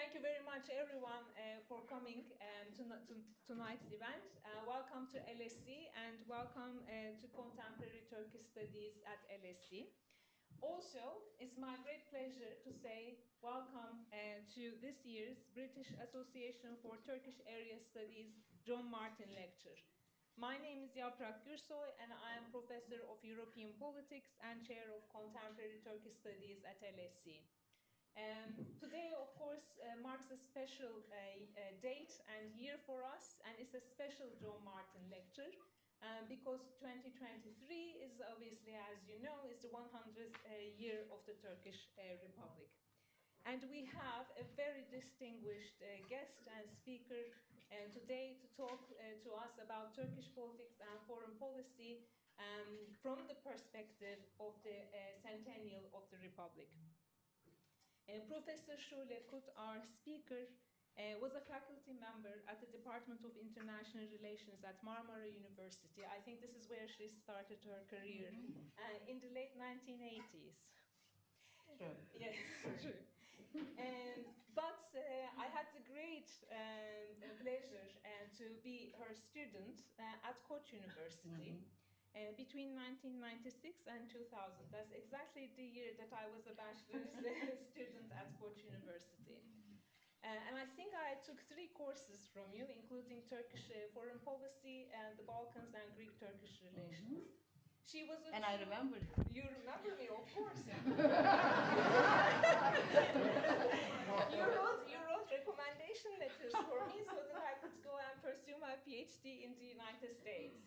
Thank you very much, everyone, for coming to tonight's event. Welcome to LSE and welcome to Contemporary Turkish Studies at LSE. Also, it's my great pleasure to say welcome to this year's British Association for Turkish Area Studies John Martin Lecture. My name is Yaprak Gürsoy and I am Professor of European Politics and Chair of Contemporary Turkish Studies at LSE. Today, of course, marks a special date and year for us, and it's a special John Martin Lecture because 2023 is obviously, as you know, is the 100th year of the Turkish Republic. And we have a very distinguished guest and speaker today to talk to us about Turkish politics and foreign policy from the perspective of the Centennial of the Republic. Professor Şule Kut, our speaker, was a faculty member at the Department of International Relations at Marmara University. I think this is where she started her career in the late 1980s. True. Yes, true. But I had the great pleasure to be her student at Koç University. Between 1996 and 2000. That's exactly the year that I was a bachelor's student at Koç University. And I think I took 3 courses from you, including Turkish foreign policy and the Balkans and Greek-Turkish relations. She was a I remember you. You remember me, of course. you wrote recommendation letters for me so that I could go and pursue my PhD in the United States.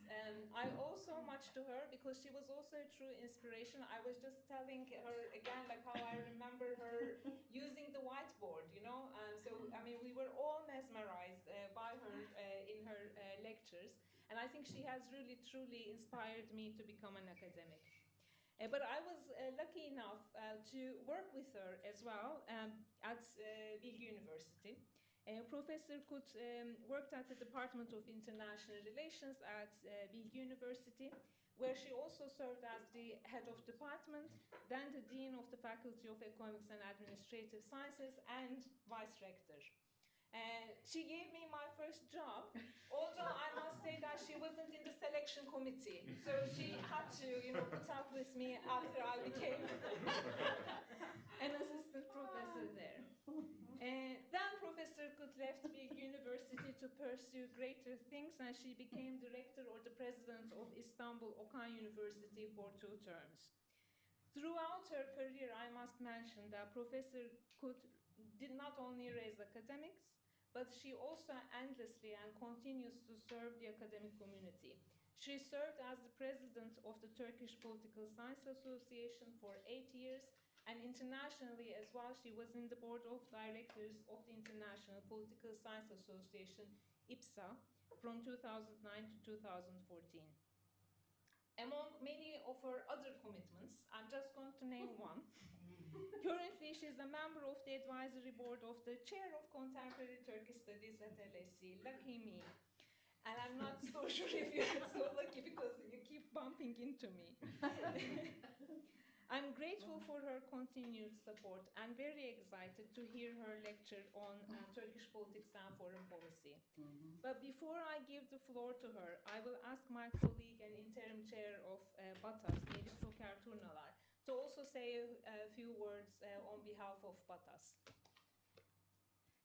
I owe so much to her because she was also a true inspiration. I was just telling her again, like how I remember her using the whiteboard, you know. So, I mean, we were all mesmerized by her in her lectures. And I think she has really, truly inspired me to become an academic. But I was lucky enough to work with her as well at Bilgi University. Professor Kut worked at the Department of International Relations at Bilgi University, where she also served as the head of department, then the dean of the Faculty of Economics and Administrative Sciences, and vice rector. She gave me my first job, although I must say that she wasn't in the selection committee. So she had to, you know, put up with me after I became an assistant professor there. Then Professor Kut left Bilgi University to pursue greater things, and she became director or the president of Istanbul Okan University for 2 terms. Throughout her career, I must mention that Professor Kut did not only raise academics, but she also endlessly and continues to serve the academic community. She served as the president of the Turkish Political Science Association for 8 years, and internationally as well, she was in the board of directors of the International Political Science Association, IPSA, from 2009 to 2014. Among many of her other commitments, I'm just going to name one. Currently, she's a member of the advisory board of the chair of Contemporary Turkish Studies at LSE. Lucky me. And I'm not so sure if you're so lucky because you keep bumping into me. I'm grateful for her continued support and very excited to hear her lecture on Turkish politics and foreign policy. But before I give the floor to her, I will ask my colleague and interim chair of BATAS, Melih Soker Turnalar, to also say a few words on behalf of BATAS.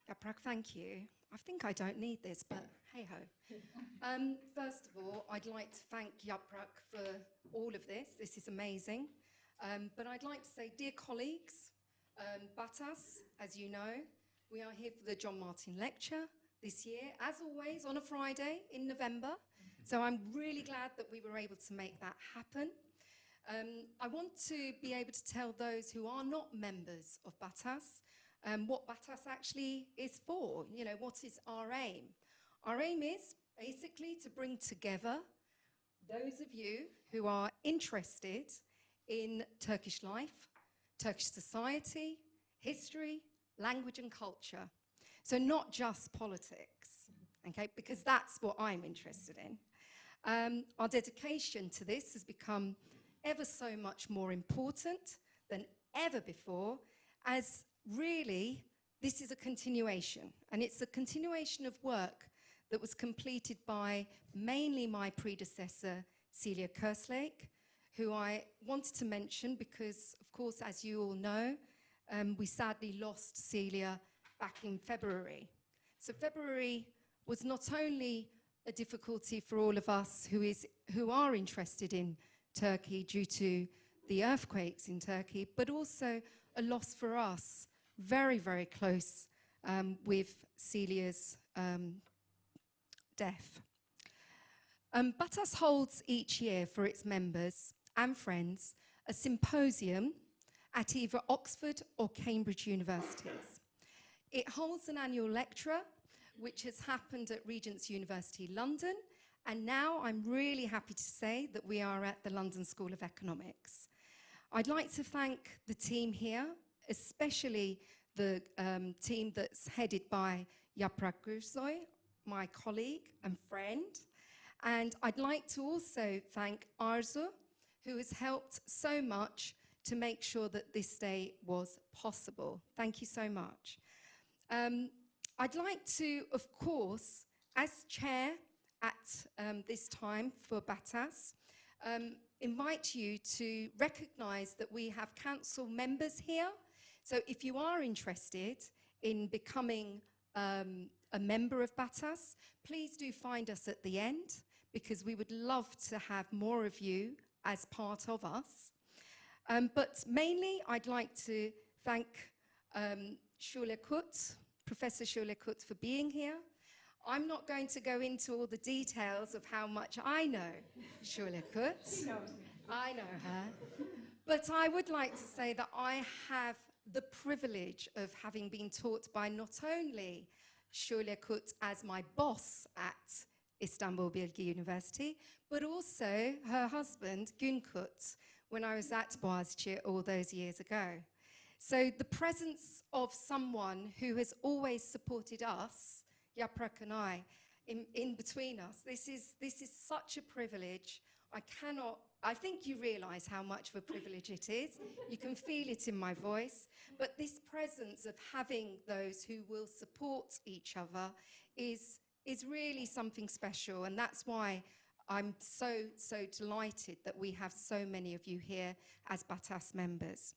Yaprak, thank you. I think I don't need this, but hey-ho. First of all, I'd like to thank Yaprak for all of this. This is amazing. But I'd like to say, dear colleagues, BATAS, as you know, we are here for the John Martin Lecture this year, as always, on a Friday in November. So I'm really glad that we were able to make that happen. I want to be able to tell those who are not members of BATAS what BATAS actually is for. You know, what is our aim? Our aim is basically to bring together those of you who are interested in Turkish life, Turkish society, history, language and culture. So not just politics, okay, because that's what I'm interested in. Our dedication to this has become ever so much more important than ever before, as really this is a continuation, and it's a continuation of work that was completed by mainly my predecessor, Celia Kerslake, who I wanted to mention because, of course, as you all know, we sadly lost Celia back in February. So February was not only a difficulty for all of us who are interested in Turkey due to the earthquakes in Turkey, but also a loss for us, very, very close with Celia's death. BATAS holds each year for its members and friends a symposium at either Oxford or Cambridge universities. It holds an annual lecture, which has happened at Regent's University London, and now I'm really happy to say that we are at the London School of Economics. I'd like to thank the team here, especially the team that's headed by Yaprak Gürsoy, my colleague and friend. And I'd like to also thank Arzu, who has helped so much to make sure that this day was possible. Thank you so much. I'd like to, of course, as chair at this time for BATAS, invite you to recognise that we have council members here. So if you are interested in becoming a member of BATAS, please do find us at the end, because we would love to have more of you as part of us. But mainly, I'd like to thank Şule Kut, Professor Şule Kut, for being here. I'm not going to go into all the details of how much I know Şule Kut. She knows me. I know her. But I would like to say that I have the privilege of having been taught by not only Şule Kut as my boss at Istanbul Bilgi University, but also her husband, Gün Kut, when I was at Boğaziçi all those years ago. So the presence of someone who has always supported us, Yaprak and I, in between us, this is such a privilege. I think you realise how much of a privilege it is. You can feel it in my voice. But this presence of having those who will support each other is really something special. And that's why I'm so delighted that we have so many of you here as BATAS members.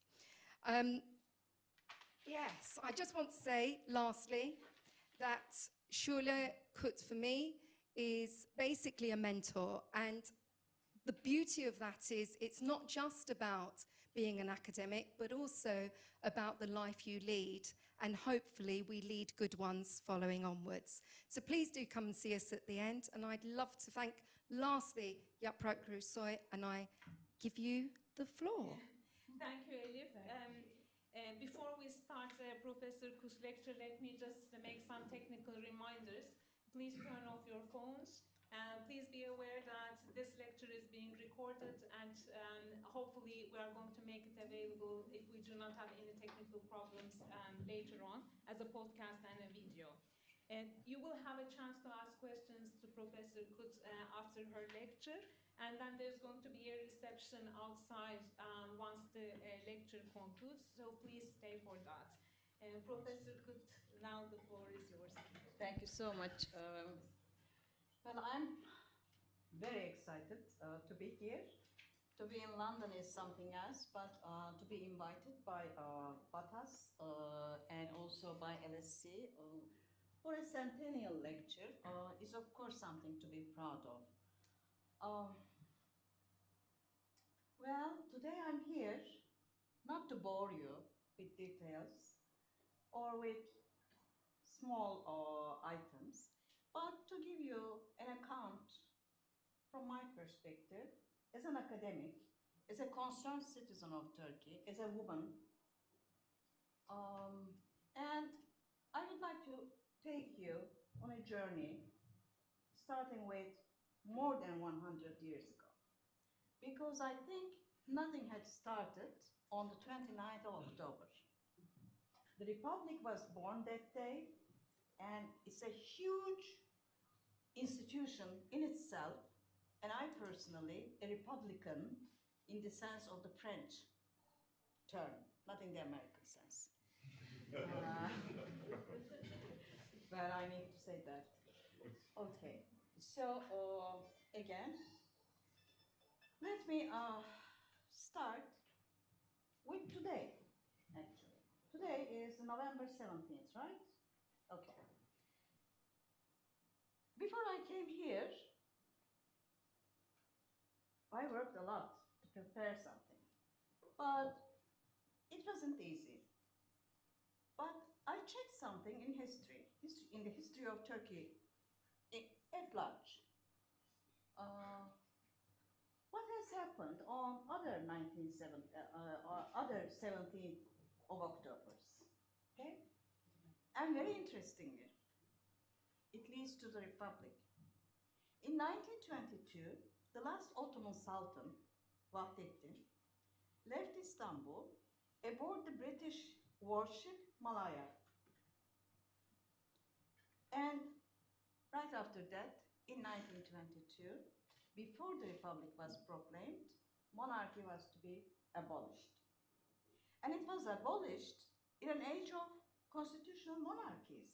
Yes, I just want to say, lastly, that Şule Kut for me is basically a mentor, and the beauty of that is it's not just about being an academic, but also about the life you lead, and hopefully we lead good ones following onwards. So please do come and see us at the end, and I'd love to thank, lastly, Yaprak Gürsoy, and I give you the floor. Thank you, Elif. Before we start Professor Kut's lecture, let me just make some technical reminders. Please turn off your phones. Please be aware that this lecture is being recorded, and hopefully we are going to make it available, if we do not have any technical problems later on, as a podcast and a video. And you will have a chance to ask questions to Professor Kut after her lecture. And then there's going to be a reception outside once the lecture concludes, so please stay for that. Professor Kut, now the floor is yours. Thank you so much. Well, I'm very excited to be here. To be in London is something else, but to be invited by BATAS and also by LSC for a Centennial lecture is of course something to be proud of. Well, today I'm here not to bore you with details or with small items, but to give you an account from my perspective as an academic, as a concerned citizen of Turkey, as a woman. And I would like to take you on a journey starting with more than 100 years ago, because I think nothing had started on the 29th of October. The Republic was born that day, and it's a huge institution in itself, and I personally, a Republican in the sense of the French term, not in the American sense. But I need to say that. Okay, so again, let me start with today, actually. Today is November 17th, right? Okay. Before I came here, I worked a lot to prepare something, but it wasn't easy. But I checked something in history in the history of Turkey at large. What has happened on other 17th of October? Okay? And very interestingly, it leads to the Republic. In 1922, the last Ottoman Sultan, Vahdettin, left Istanbul aboard the British warship Malaya. And right after that, in 1922, before the Republic was proclaimed, monarchy was to be abolished. And it was abolished in an age of constitutional monarchies.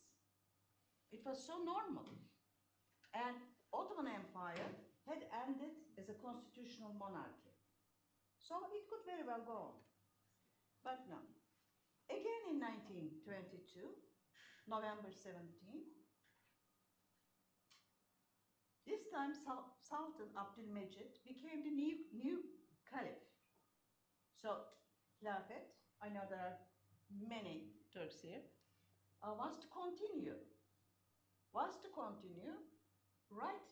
It was so normal. And Ottoman Empire had ended as a constitutional monarchy. So it could very well go on. But no. Again in 1922, November 17, this time Sultan Abdülmecid became the new caliph. So Khilafet, I know there are many Turks here, was to continue right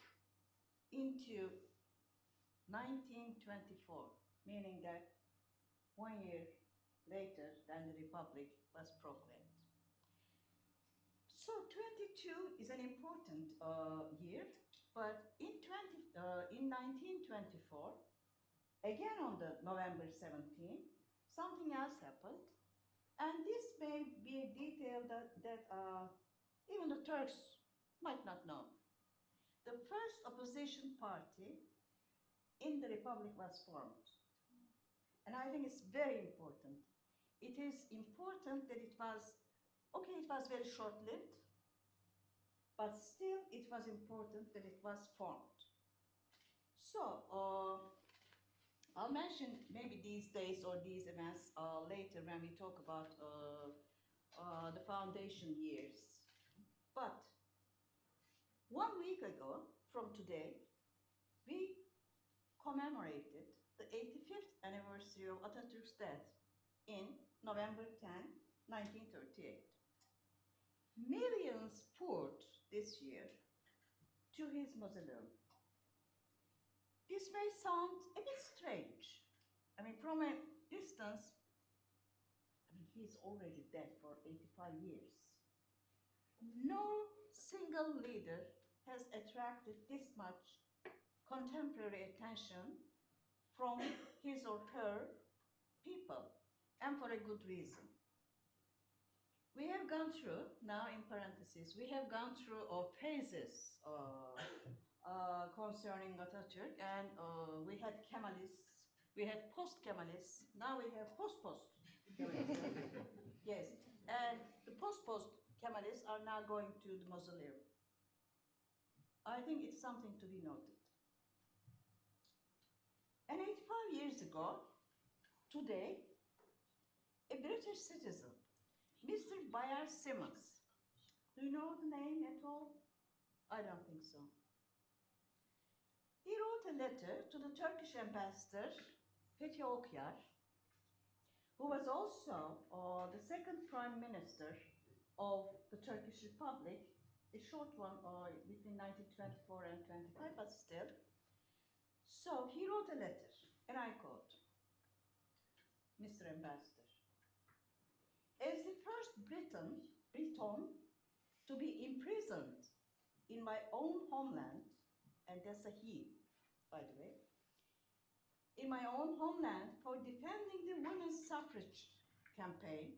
into 1924, meaning that 1 year later than the Republic was proclaimed. So 22 is an important year, but in 1924, again on the November 17, something else happened, and this may be a detail that even the Turks might not know. The first opposition party in the Republic was formed. And I think it's very important. It is important that it was very short-lived, but still it was important that it was formed. So, I'll mention maybe these days or these events later when we talk about the foundation years. But 1 week ago from today, we commemorated the 85th anniversary of Atatürk's death in November 10, 1938. Millions poured this year to his mausoleum. This may sound a bit strange. I mean, from a distance, he's already dead for 85 years. No single leader has attracted this much contemporary attention from his or her people, and for a good reason. We have gone through, now in parentheses, we have gone through phases concerning Atatürk, and we had Kemalists, we had post-Kemalists, now we have post-post Kemalists. Yes, and the post-post Kemalists are now going to the mausoleum. I think it's something to be noted. And 85 years ago, today, a British citizen, Mr. Bayard Simmons. Do you know the name at all? I don't think so. He wrote a letter to the Turkish ambassador, Fethi Okyar, who was also the second prime minister of the Turkish Republic, a short one between 1924 and 25, but still. So he wrote a letter, and I quote, Mr. Ambassador, as the first Briton to be imprisoned in my own homeland, and that's a he, by the way, in my own homeland for defending the women's suffrage campaign,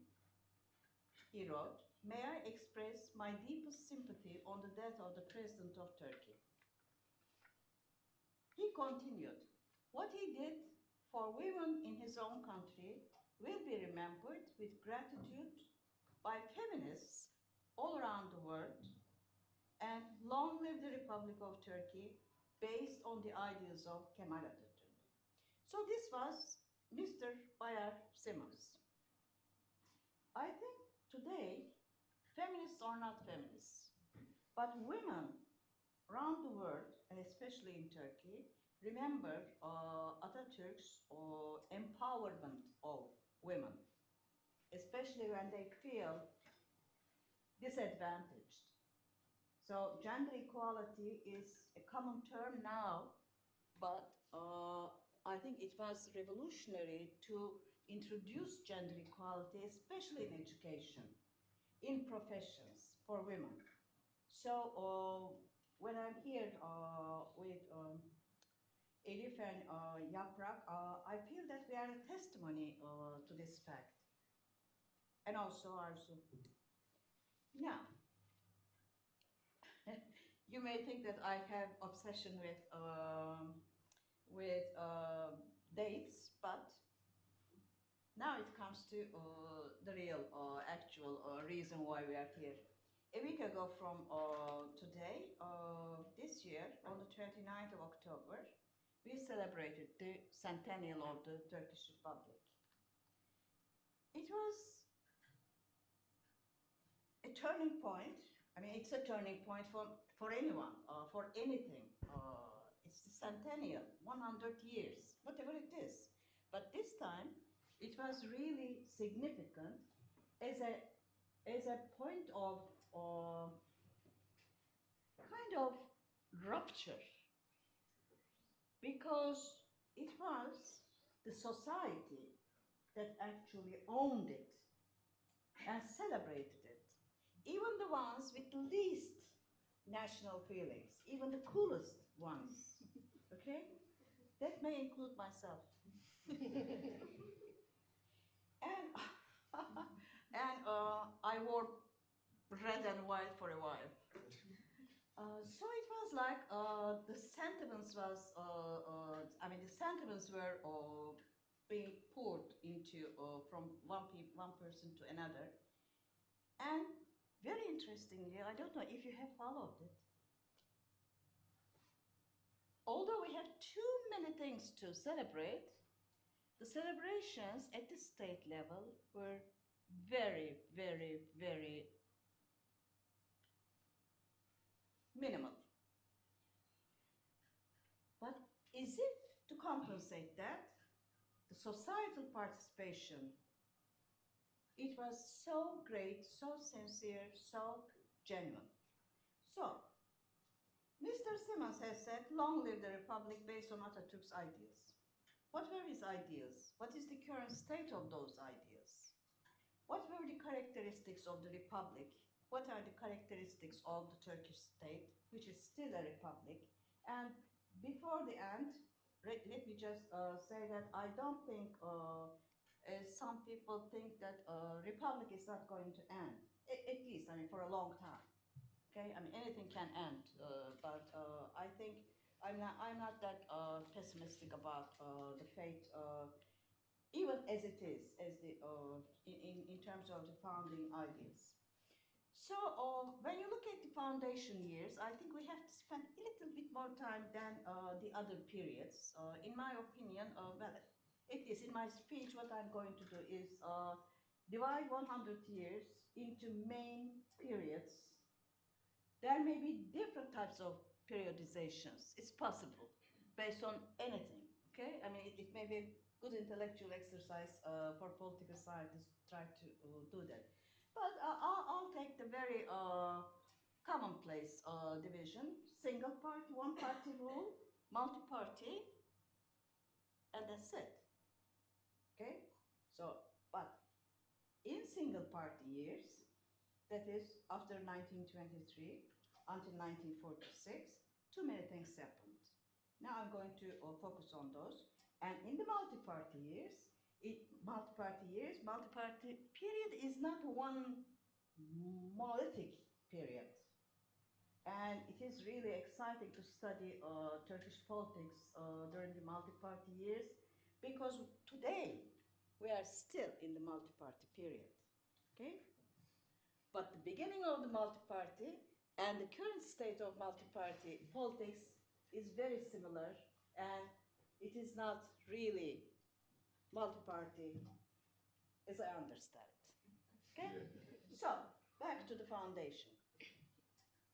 he wrote, may I express my deepest sympathy on the death of the President of Turkey. He continued, what he did for women in his own country will be remembered with gratitude by feminists all around the world, and long live the Republic of Turkey, based on the ideals of Kemal Atatürk. So this was Mr. Bayar Simmons. I think today, feminists are not feminists, but women around the world, and especially in Turkey, remember Atatürk's empowerment of women, especially when they feel disadvantaged. So gender equality is a common term now, but I think it was revolutionary to introduce gender equality, especially in education, in professions for women. So when I'm here with Elif and Yaprak, I feel that we are a testimony to this fact. And also Arzu. Now, you may think that I have obsession with dates, but now it comes to the real, actual reason why we are here. A week ago from today, this year, on the 29th of October, we celebrated the Centennial of the Turkish Republic. It was a turning point. I mean, it's a turning point for anyone, for anything. It's the Centennial, 100 years, whatever it is. But this time, it was really significant as a point of kind of rupture, because it was the society that actually owned it and celebrated it. Even the ones with the least national feelings, even the coolest ones, okay? That may include myself. And I wore red and white for a while. So it was like the sentiments was, the sentiments were being poured into from one person to another. And very interestingly, I don't know if you have followed it, although we have too many things to celebrate, the celebrations at the state level were very, very, very minimal. But as if to compensate that, the societal participation, it was so great, so sincere, so genuine. So, Mr. Simmons has said, long live the Republic based on Atatürk's ideas. What were his ideas? What is the current state of those ideas? What were the characteristics of the Republic? What are the characteristics of the Turkish state, which is still a republic? And before the end, let me just say that I don't think, as some people think, that republic is not going to end, at least, I mean, for a long time. Okay, I mean, anything can end, but I think I'm not that pessimistic about the fate, even as it is, as the in terms of the founding ideas. So when you look at the foundation years, I think we have to spend a little bit more time than the other periods. In my opinion, well, at least in my speech, what I'm going to do is divide 100 years into main periods. There may be different types of periodizations. It's possible, based on anything, okay? I mean, it may be a good intellectual exercise for political scientists to try to do that. But I'll take the very commonplace division: single party, one party rule, multi-party, and that's it, okay? So, but in single party years, that is after 1923 until 1946, too many things happened. Now I'm going to focus on those. And in the multi-party years, multi-party period is not one monolithic period. And it is really exciting to study Turkish politics during the multi-party years, because today we are still in the multi-party period, okay? But the beginning of the multi-party and the current state of multi-party politics is very similar, and it is not really multi-party as I understand it. Okay? So, back to the foundation.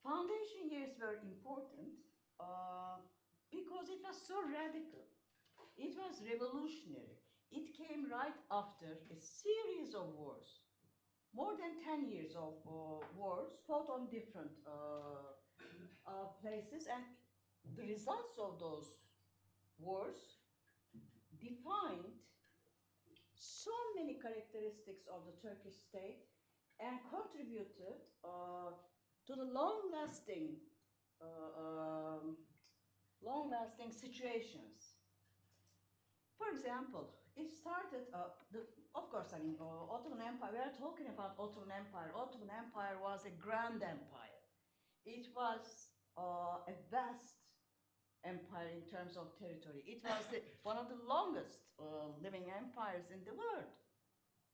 Foundation years were important because it was so radical. It was revolutionary. It came right after a series of wars. More than 10 years of wars fought on different places, and the results of those wars defined so many characteristics of the Turkish state and contributed to the long-lasting situations. For example, it started, of course, I mean, Ottoman Empire, we are talking about Ottoman Empire. Ottoman Empire was a grand empire. It was a vast empire in terms of territory. It was one of the longest living empires in the world,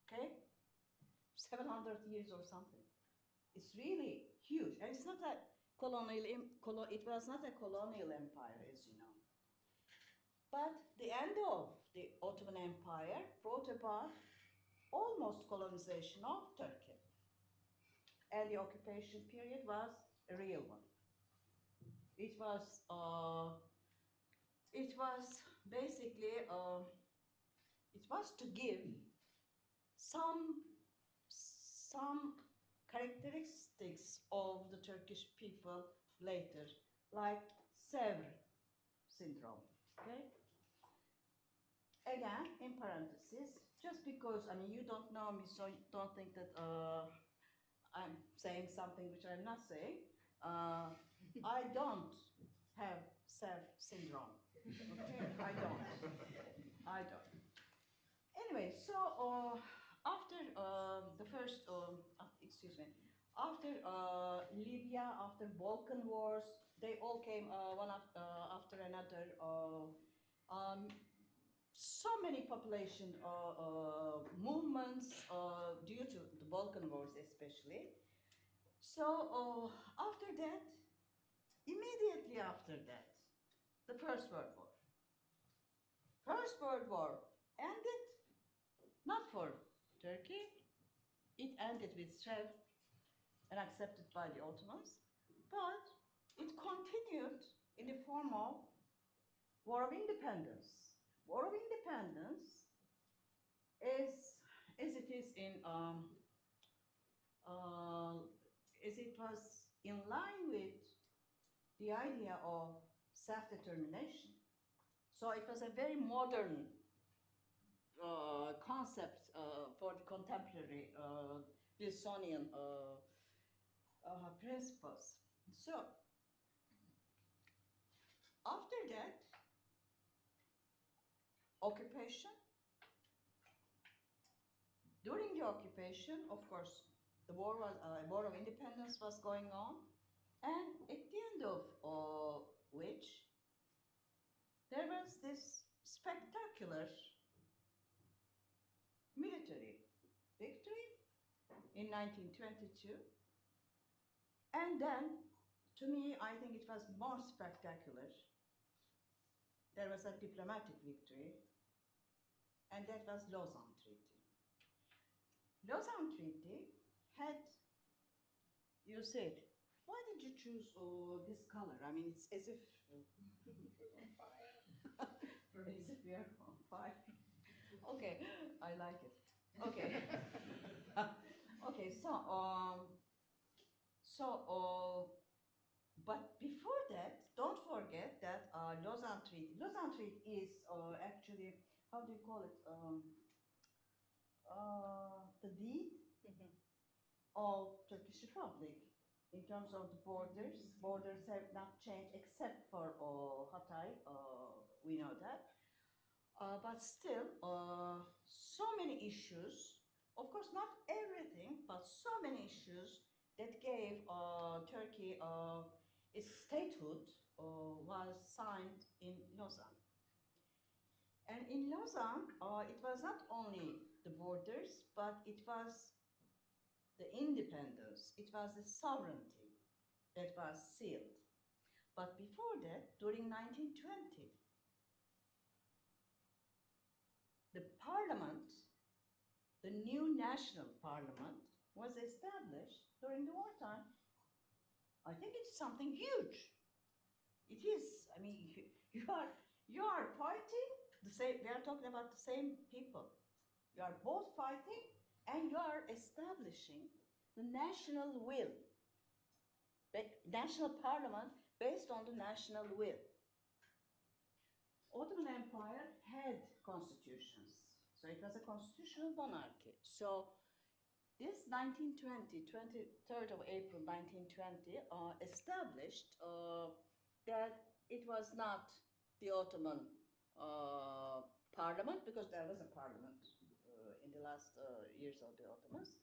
okay? 700 years or something. It's really huge. And it's not a it was not a colonial empire, as you know. But the end of the Ottoman Empire brought about almost colonization of Turkey. And the occupation period was a real one. It was basically, it was to give some characteristics of the Turkish people later, like Sevr syndrome, okay? Again, in parentheses, just because, I mean, you don't know me, so you don't think that I'm saying something which I'm not saying. I don't have Sevr syndrome, okay? I don't. Anyway, so after the first, after Libya, after Balkan Wars, they all came one after another. So many population movements due to the Balkan Wars especially. So after that, immediately after that, the First World War. First World War ended, not for Turkey, it ended with Sevr and accepted by the Ottomans, but it continued in the form of War of Independence. War of Independence is, as it is in, as it was in line with the idea of self-determination. So it was a very modern concept for the contemporary Wilsonian principles. So after that, occupation. During the occupation, of course, the war of independence was going on, and at the end of which there was this spectacular military victory in 1922, and then, to me, I think it was more spectacular. There was a diplomatic victory, and that was Lausanne Treaty. Lausanne Treaty had, you said, why did you choose this color? I mean, it's as if as if we are on fire. Okay, I like it. Okay. Okay, but before that, don't forget that Lausanne Treaty. Lausanne Treaty is actually, how do you call it? The deed of Turkish Republic in terms of the borders. Borders have not changed except for Hatay. We know that. But still, so many issues, of course not everything, but so many issues that gave Turkey its statehood was signed in Lausanne. And in Lausanne, it was not only the borders, but it was the independence, it was the sovereignty that was sealed. But before that, during 1920, the parliament, the new national parliament, was established during the wartime. I think it's something huge. It is. I mean, you are fighting the same. We are talking about the same people. You are both fighting, and you are establishing the national will, national parliament based on the national will. Ottoman Empire had constitutions, so it was a constitutional monarchy. So this 1920, 23rd of April 1920, established that it was not the Ottoman parliament, because there was a parliament in the last years of the Ottomans,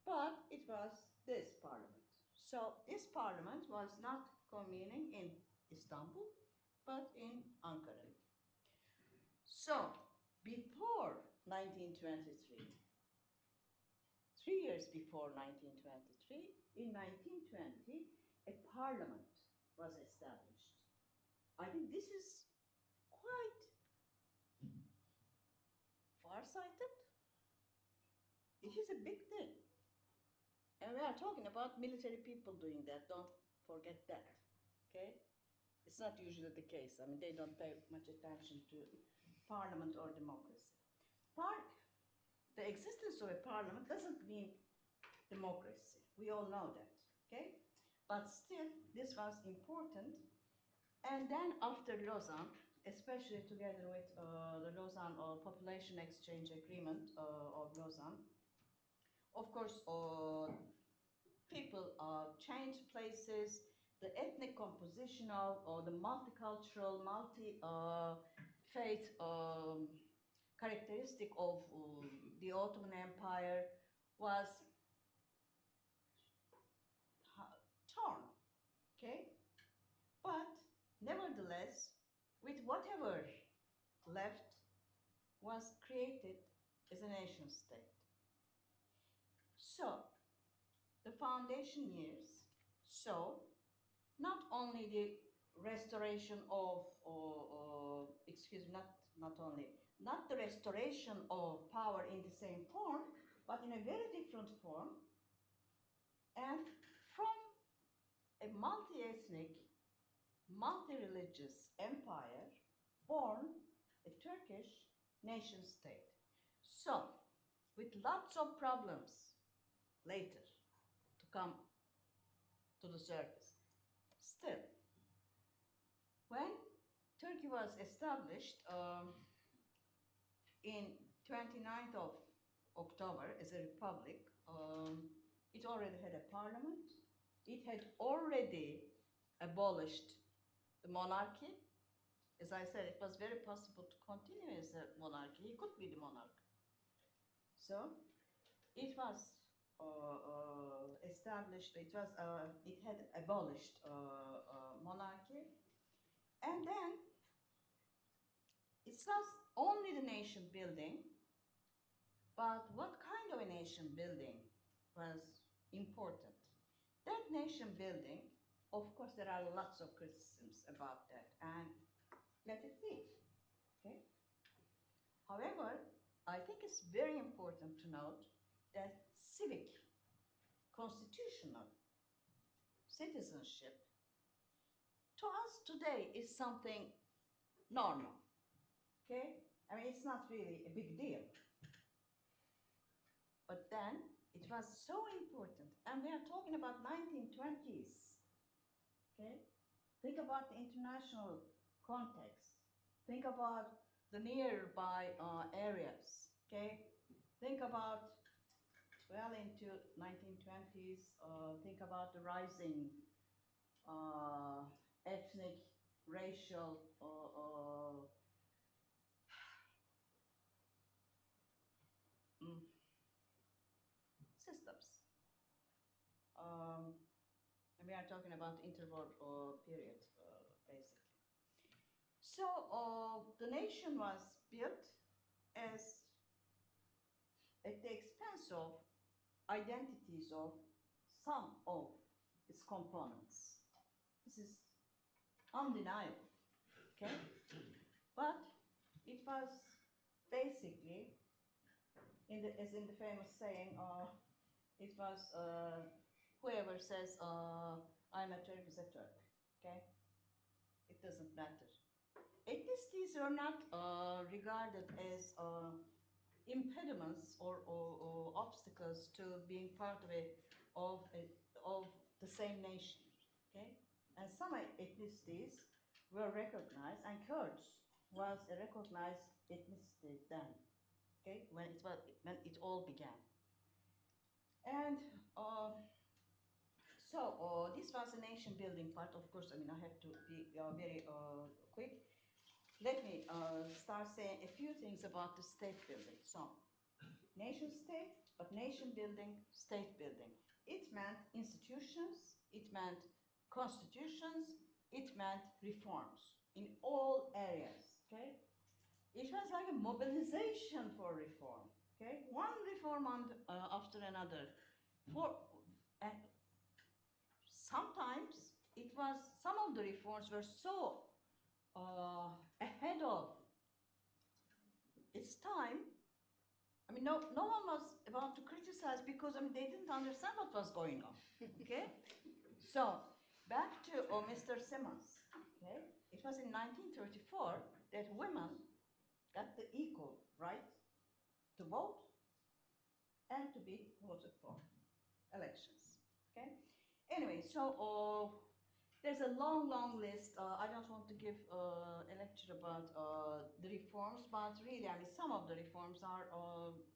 but it was this parliament. So this parliament was not convening in Istanbul, but in Ankara. So before 1923, 3 years before 1923, in 1920, a parliament was established. I think this is quite far-sighted. It is a big thing. And we are talking about military people doing that, don't forget that, okay? It's not usually the case. I mean, they don't pay much attention to parliament or democracy. The existence of a parliament doesn't mean democracy. We all know that, okay? But still, this was important. And then after Lausanne, especially together with the Lausanne Population Exchange Agreement of Lausanne, of course, people changed places, the ethnic composition of the multicultural, multi-faith characteristic of the Ottoman Empire was torn, okay? But nevertheless, with whatever left, was created as a nation state. So, the foundation years saw not only the restoration of, excuse me, not the restoration of power in the same form, but in a very different form, and from a multi-ethnic, multi-religious empire born a Turkish nation state. So, with lots of problems later to come to the surface, still, when Turkey was established in 29th of October as a republic, it already had a parliament. It had already abolished the monarchy. As I said, it was very possible to continue as a monarchy. He could be the monarch. So it was established. It had abolished monarchy, and then it's not only the nation building, but what kind of a nation building was important. That nation building, of course, there are lots of criticisms about that, and let it be. Okay. However, I think it's very important to note that civic, constitutional citizenship to us today is something normal. Okay? I mean, it's not really a big deal. But then it was so important, and we are talking about 1920s. Okay? Think about the international context. Think about the nearby areas. Okay? Think about well into 1920s. Think about the rising ethnic, racial systems. And we are talking about interwar period, basically. So the nation was built as at the expense of identities of some of its components. This is undeniable, okay? But it was basically, as in the famous saying, it was whoever says, I'm a Turk is a Turk, okay? It doesn't matter. Ethnicities are not regarded as impediments or obstacles to being part of the same nation, okay? And some ethnicities were recognized, and Kurds was a recognized ethnicity then, okay, when it all began. And so this was a nation building part. Of course, I mean, I have to be very quick. Let me start saying a few things about the state building. So, nation state, but nation building, state building. It meant institutions, it meant constitutions, it meant reforms in all areas, okay? It was like a mobilization for reform, okay? One reform after another. And sometimes it was, some of the reforms were so ahead of its time. I mean, no one was about to criticize because, I mean, they didn't understand what was going on, okay? So, back to Mr. Simmons, okay? It was in 1934 that women got the equal right to vote and to be voted for elections, okay? Anyway, so there's a long list. I don't want to give a lecture about the reforms, but really, I mean, some of the reforms are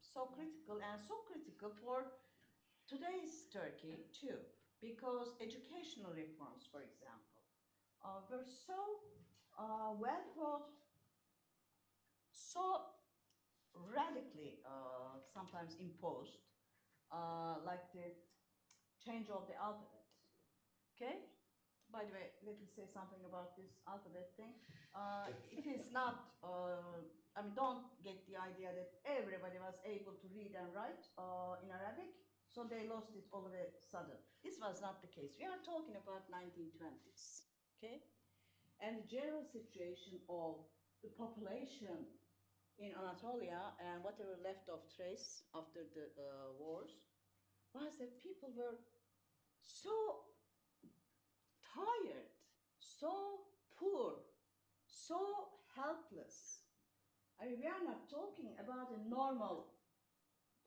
so critical and so critical for today's Turkey too, because educational reforms, for example, were so well thought, so radically sometimes imposed, like the change of the alphabet, okay? By the way, let me say something about this alphabet thing. It is not, I mean, don't get the idea that everybody was able to read and write in Arabic, so they lost it all of a sudden. This was not the case. We are talking about 1920s, okay? And the general situation of the population in Anatolia and whatever left of trace after the wars was that people were so tired, so poor, so helpless. I mean, we are not talking about a normal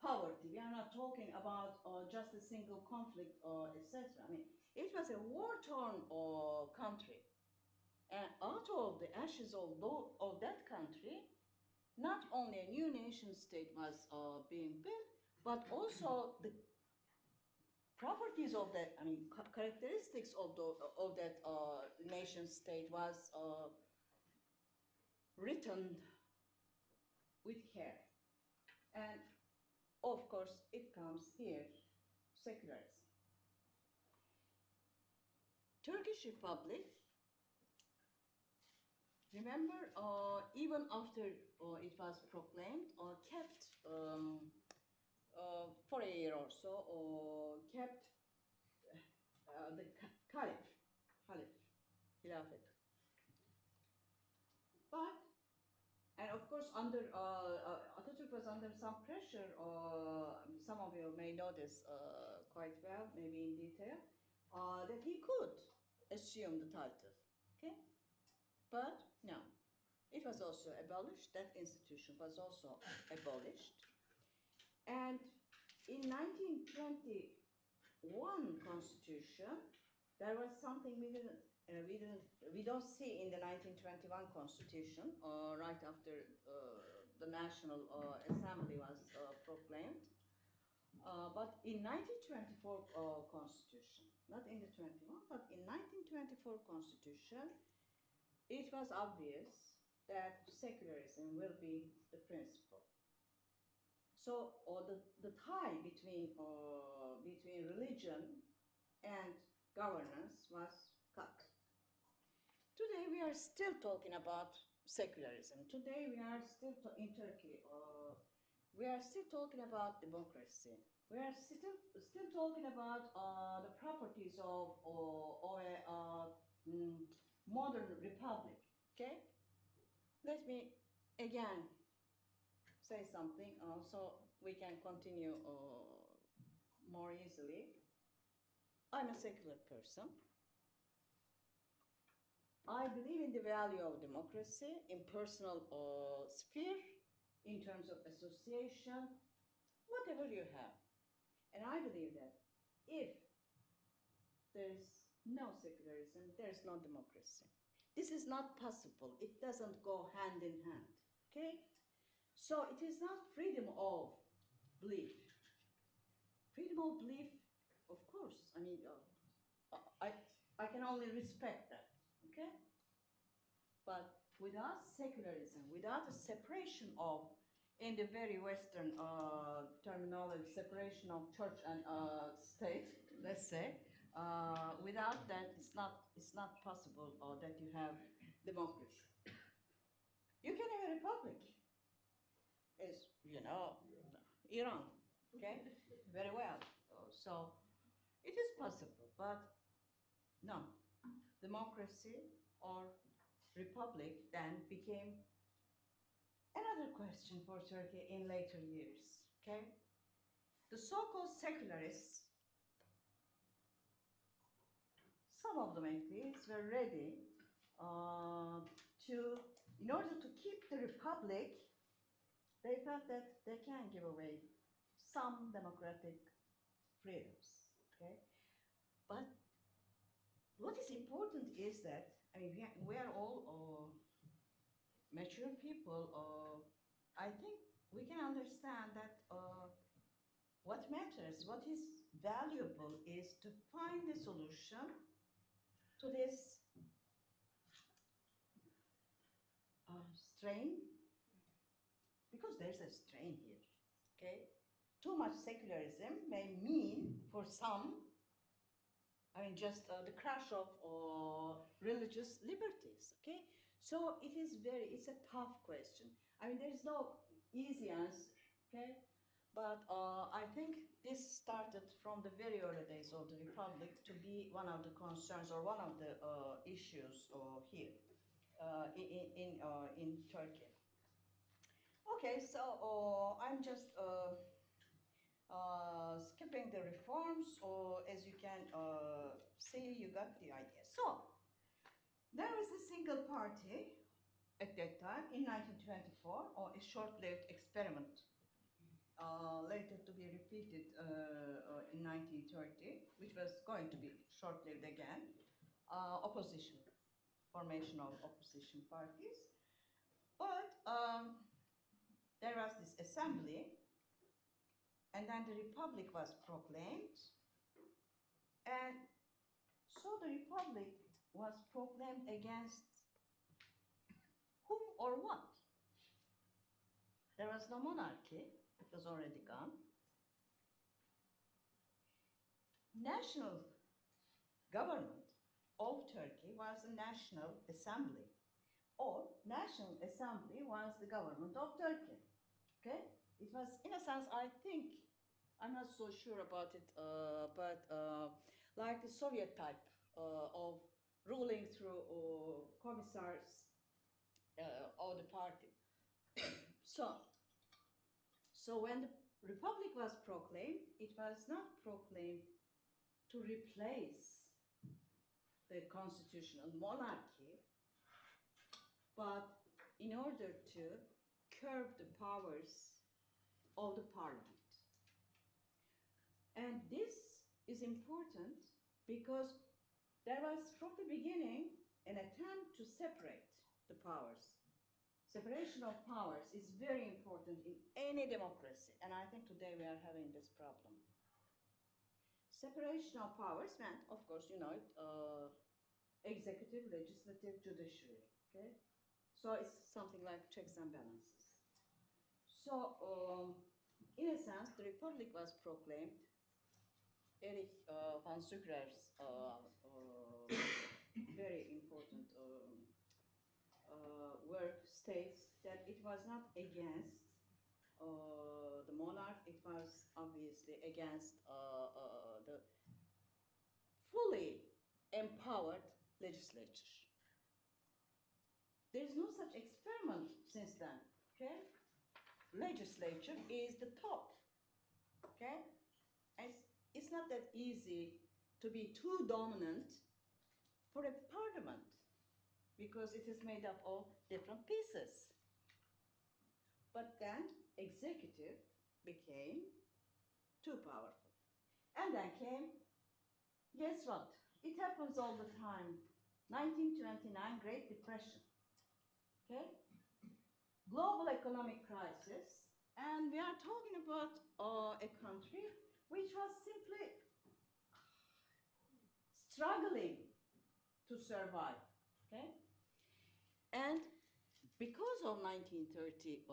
poverty. We are not talking about just a single conflict, etc. I mean, it was a war-torn country. And out of the ashes of that country, not only a new nation state was being built, but also the properties of that, I mean, characteristics of that nation state was written with care. And of course, it comes here, secularism. Turkish Republic, remember, even after it was proclaimed, kept for a year or so, kept the Caliph, Khilafat. But, and of course, under Atatürk was under some pressure. Some of you may know this quite well, maybe in detail, that he could assume the title. Okay, but no, it was also abolished. That institution was also abolished, and in 1921 Constitution, there was something we don't see in the 1921 Constitution, right after the National Assembly was proclaimed. But in 1924 Constitution, not in the 21, but in 1924 Constitution, it was obvious that secularism will be the principle. So the tie between religion and governance was cut. Today we are still talking about secularism. Today we are still in Turkey. We are still talking about democracy. We are still talking about the properties of a modern republic. Okay, let me again say something so we can continue more easily. I'm a secular person. I believe in the value of democracy in personal sphere, in terms of association, whatever you have. And I believe that if there is no secularism, there is no democracy. This is not possible. It doesn't go hand in hand. Okay? So it is not freedom of belief. Freedom of belief, of course. I mean, I can only respect that. Okay? But without secularism, without a separation of, in the very Western terminology, separation of church and state, let's say, without that, it's not possible that you have democracy. You can have a republic, as you know, Iran, okay, very well. So it is possible, but no, democracy or republic then became another question for Turkey in later years, okay? The so-called secularists, some of them at least, were ready in order to keep the republic, they felt that they can give away some democratic freedoms, okay? But what is important is that, I mean, we are all mature people. I think we can understand that what matters, what is valuable is to find a solution to this strain, because there's a strain here, okay? Too much secularism may mean for some, I mean, just the crash of religious liberties, okay? So it's a tough question. I mean, there is no easy answer, okay? But I think this started from the very early days of the Republic to be one of the concerns or one of the issues here in Turkey. Okay, so I'm just skipping the reforms, or as you can see, you got the idea. So there was a single party at that time in 1924, or a short-lived experiment, later to be repeated in 1930, which was going to be short-lived again, opposition, formation of opposition parties. But there was this assembly, and then the republic was proclaimed, and so the republic was proclaimed against whom or what? There was no monarchy, it was already gone. National government of Turkey was the National Assembly, or National Assembly was the government of Turkey. Okay? It was, in a sense, I think, I'm not so sure about it, but like the Soviet type of ruling through commissars of the party. So when the republic was proclaimed, it was not proclaimed to replace the constitutional monarchy, but in order to curb the powers of the parliament. And this is important because there was from the beginning an attempt to separate the powers. Separation of powers is very important in any democracy, and I think today we are having this problem. Separation of powers meant, of course, you know it, executive, legislative, judiciary, okay? So it's something like checks and balances. So, in a sense, the republic was proclaimed. Erich von Sucker's very important work states that it was not against the monarch. It was obviously against the fully empowered legislature. There is no such experiment since then, okay? Legislature is the top, okay? It's not that easy to be too dominant for a parliament because it is made up of different pieces. But then executive became too powerful. And then came, guess what? It happens all the time. 1929, Great Depression. Okay? Global economic crisis. And we are talking about a country which was simply struggling to survive. Okay? And because of 1930,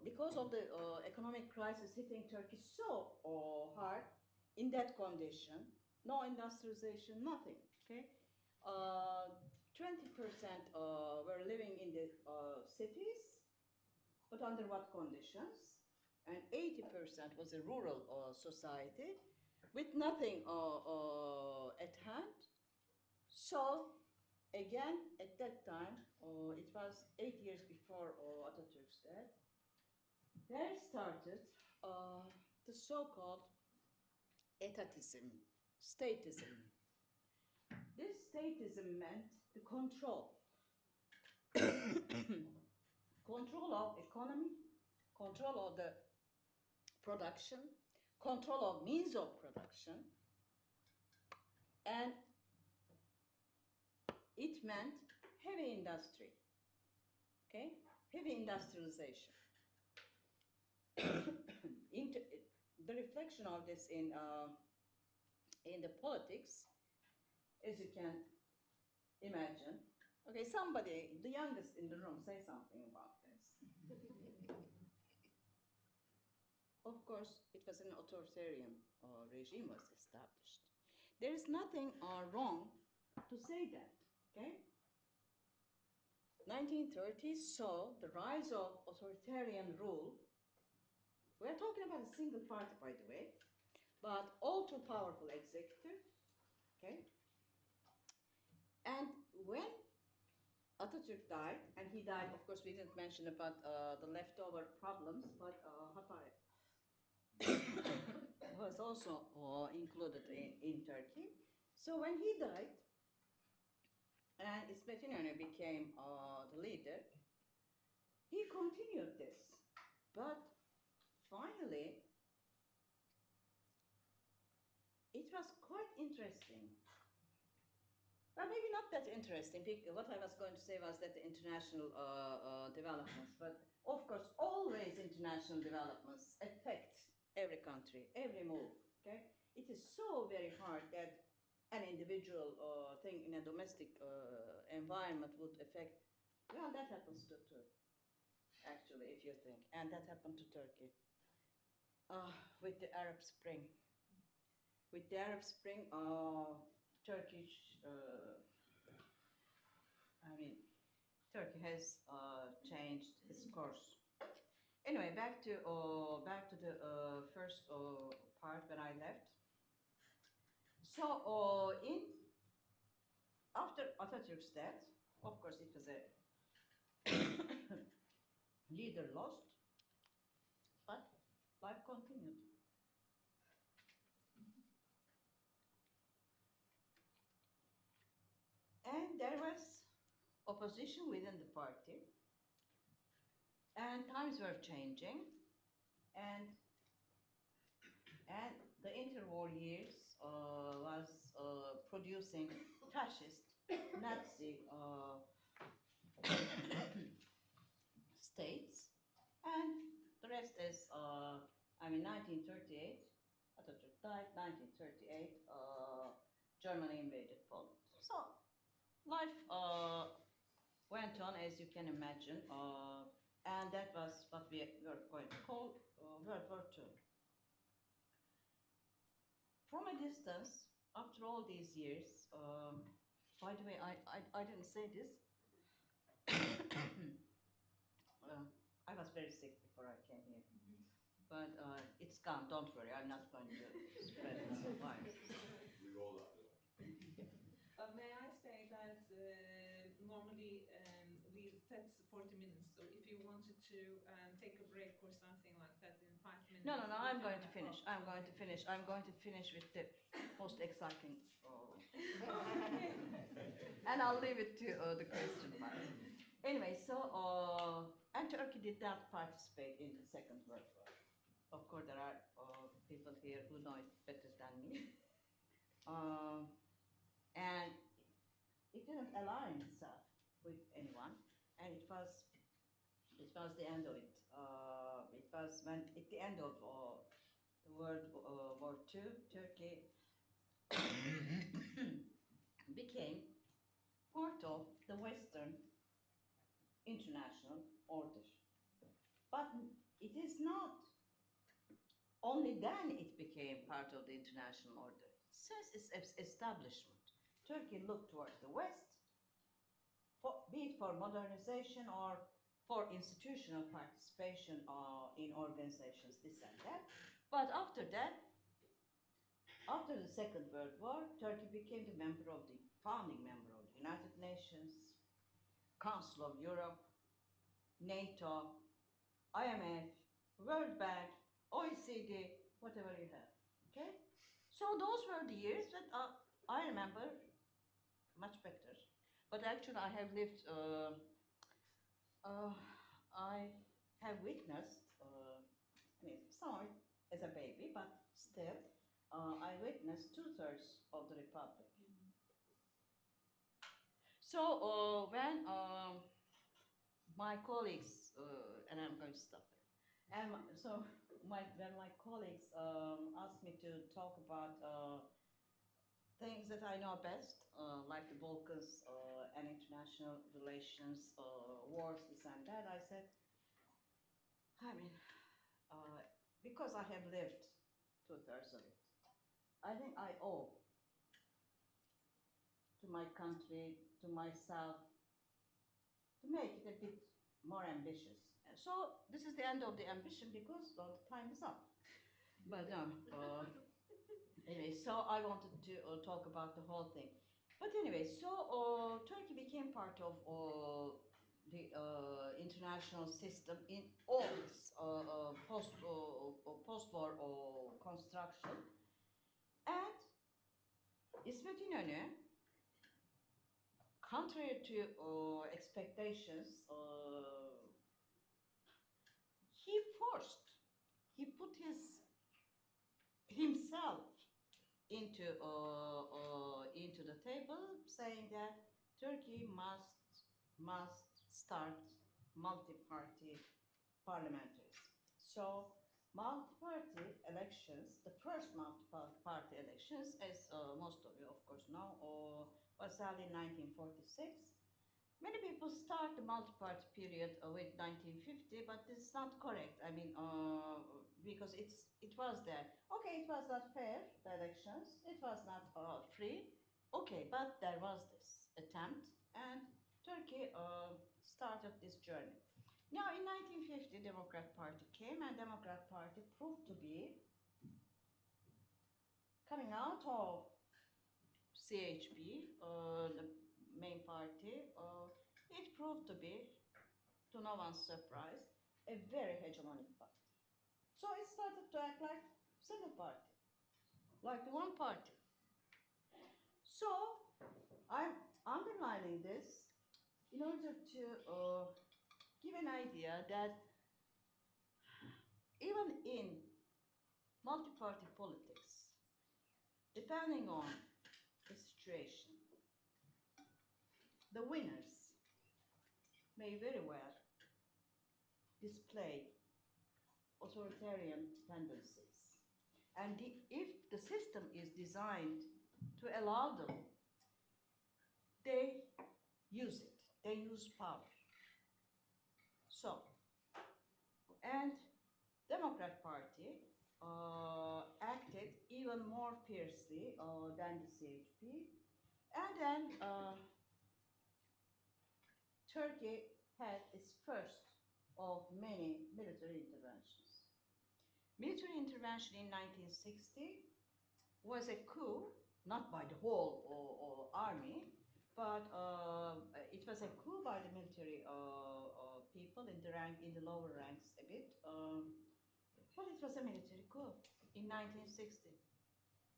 because of the economic crisis hitting Turkey so hard, in that condition, no industrialization, nothing, okay? 20% were living in the cities, but under what conditions? And 80% was a rural society with nothing at hand. So again, at that time, it was 8 years before Atatürk's death, there started the so-called etatism, statism. This statism meant the control. Control of economy, control of the production, control of means of production, and it meant heavy industry, okay? Heavy industrialization. The reflection of this in the politics, as you can imagine. Okay, somebody, the youngest in the room, say something about this. Of course, it was an authoritarian regime was established. There is nothing wrong to say that, okay? 1930s saw the rise of authoritarian rule. We are talking about a single party, by the way, but all too powerful executive, okay? And when Atatürk died, and he died, of course, we didn't mention about the leftover problems, but Hatay was also included in Turkey. So when he died, and İsmet İnönü became the leader, he continued this. But finally, it was quite interesting. Well, maybe not that interesting. What I was going to say was that the international developments, but of course, always international developments affect every country, every move, okay? It is so very hard that an individual thing in a domestic environment would affect, well, that happens to actually, if you think, and that happened to Turkey with the Arab Spring. With the Arab Spring, Turkish, Turkey has changed its course. Anyway, back to the first part when I left. So after Atatürk's death, of course, it was a leader lost, but life continued. And there was opposition within the party, and times were changing, and the interwar years was producing fascist, Nazi states, and the rest is, 1938, Atatürk died, 1938, Germany invaded Poland. So life went on, as you can imagine, and that was what we were going to call World War II. From a distance, after all these years, by the way, I didn't say this, I was very sick before I came here. But it's gone, don't worry, I'm not going to spread this virus. We all are. May I say that normally we set 40 minutes, so if you wanted to take a break or something like that in 5 minutes... No, I'm going to finish. I'm going to finish. I'm going to finish with the most exciting. And I'll leave it to the question part. Anyway, so, and Turkey did not participate in the Second World War. Of course, there are people here who know it better than me. And it didn't align itself with anyone, and it was the end of it. It was when at the end of the World War II, Turkey became part of the Western international order. But it is not only then it became part of the international order. Since its establishment, Turkey looked towards the West, be it for modernization or for institutional participation in organizations, this and that. But after that, after the Second World War, Turkey became the founding member of the United Nations, Council of Europe, NATO, IMF, World Bank, OECD, whatever you have, okay? So those were the years that I remember much better. But actually I have lived, I have witnessed, I mean, some of it as a baby, but still, I witnessed 2/3 of the Republic. So when my colleagues, and I'm going to stop it, and so when my colleagues asked me to talk about things that I know best, like the Balkans and international relations, wars, this and that, I said, I mean, because I have lived 2/3 of it, I think I owe to my country, to myself, to make it a bit more ambitious. And so this is the end of the ambition because the time is up. But anyway, so I wanted to talk about the whole thing. But anyway, so Turkey became part of the international system in all its post-war construction. And İsmet İnönü, contrary to expectations, he put himself into the table, saying that Turkey must start multi-party parliamentaries. So multi-party elections, the first multi-party elections, as most of you of course know, was held in 1946. Many people start the multi-party period with 1950, but this is not correct. I mean, because it was there. Okay, it was not fair, the elections. It was not free. Okay, but there was this attempt, and Turkey started this journey. Now, in 1950, Democrat Party came, and Democrat Party proved to be coming out of CHP, the main party. It proved to be, to no one's surprise, a very hegemonic party. So it started to act like single party, like the one party. So I'm underlining this in order to give an idea that even in multi-party politics, depending on the situation, the winners may very well display authoritarian tendencies. And if the system is designed to allow them, they use it. They use power. So, and Democrat Party acted even more fiercely than the CHP. And then Turkey had its first of of many military interventions. Military intervention in 1960 was a coup, not by the whole army, but it was a coup by the military people in the lower ranks a bit. But it was a military coup in 1960.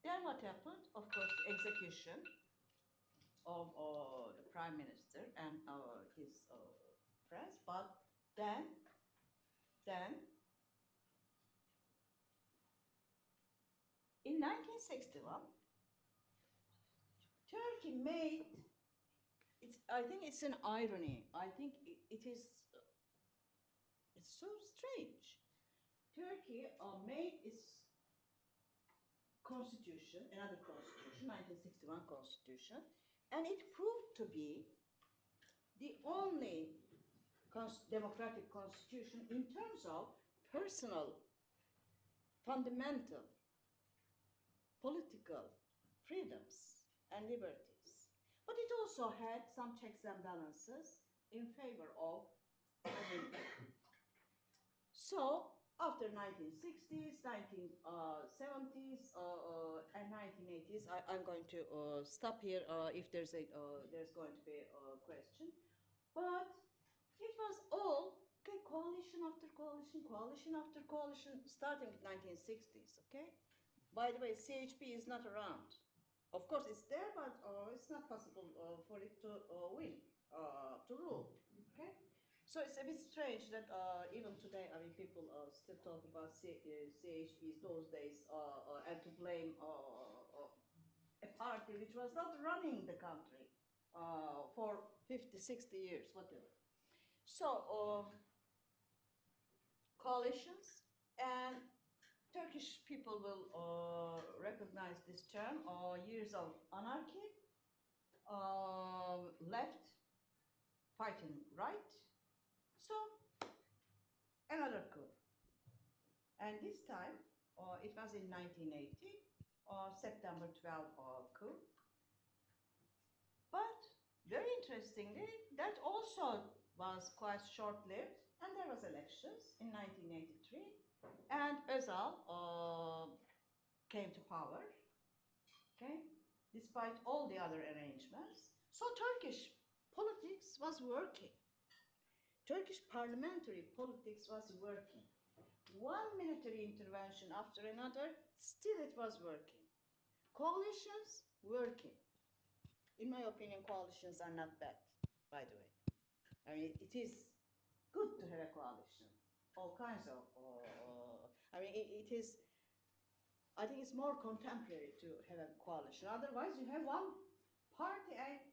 Then what happened? Of course, the execution of the prime minister and his friends. But then in 1961, Turkey made, I think it's an irony. I think it is, it's so strange. Turkey made its constitution, another constitution, 1961 constitution, and it proved to be the only democratic constitution in terms of personal, fundamental, political freedoms and liberties. But it also had some checks and balances in favor of women. So after 1960s, 1970s, and 1980s, I'm going to stop here if there's going to be a question. But it was all okay, coalition after coalition, coalition after coalition, starting with 1960s. Okay. By the way, CHP is not around. Of course, it's there, but it's not possible for it to win, to rule. Okay. So it's a bit strange that even today, I mean, people still talk about CHPs those days and to blame a party which was not running the country for 50, 60 years, whatever. So coalitions, and Turkish people will recognize this term, years of anarchy, left fighting right. So another coup. And this time, it was in 1980, September 12 coup. But very interestingly, that also was quite short-lived, and there was elections in 1983, and Özal came to power, okay, despite all the other arrangements. So Turkish politics was working. Turkish parliamentary politics was working. One military intervention after another, still it was working. Coalitions, working. In my opinion, coalitions are not bad, by the way. I mean, it is good to have a coalition. All kinds of, I mean, it is, I think it's more contemporary to have a coalition. Otherwise, you have one party and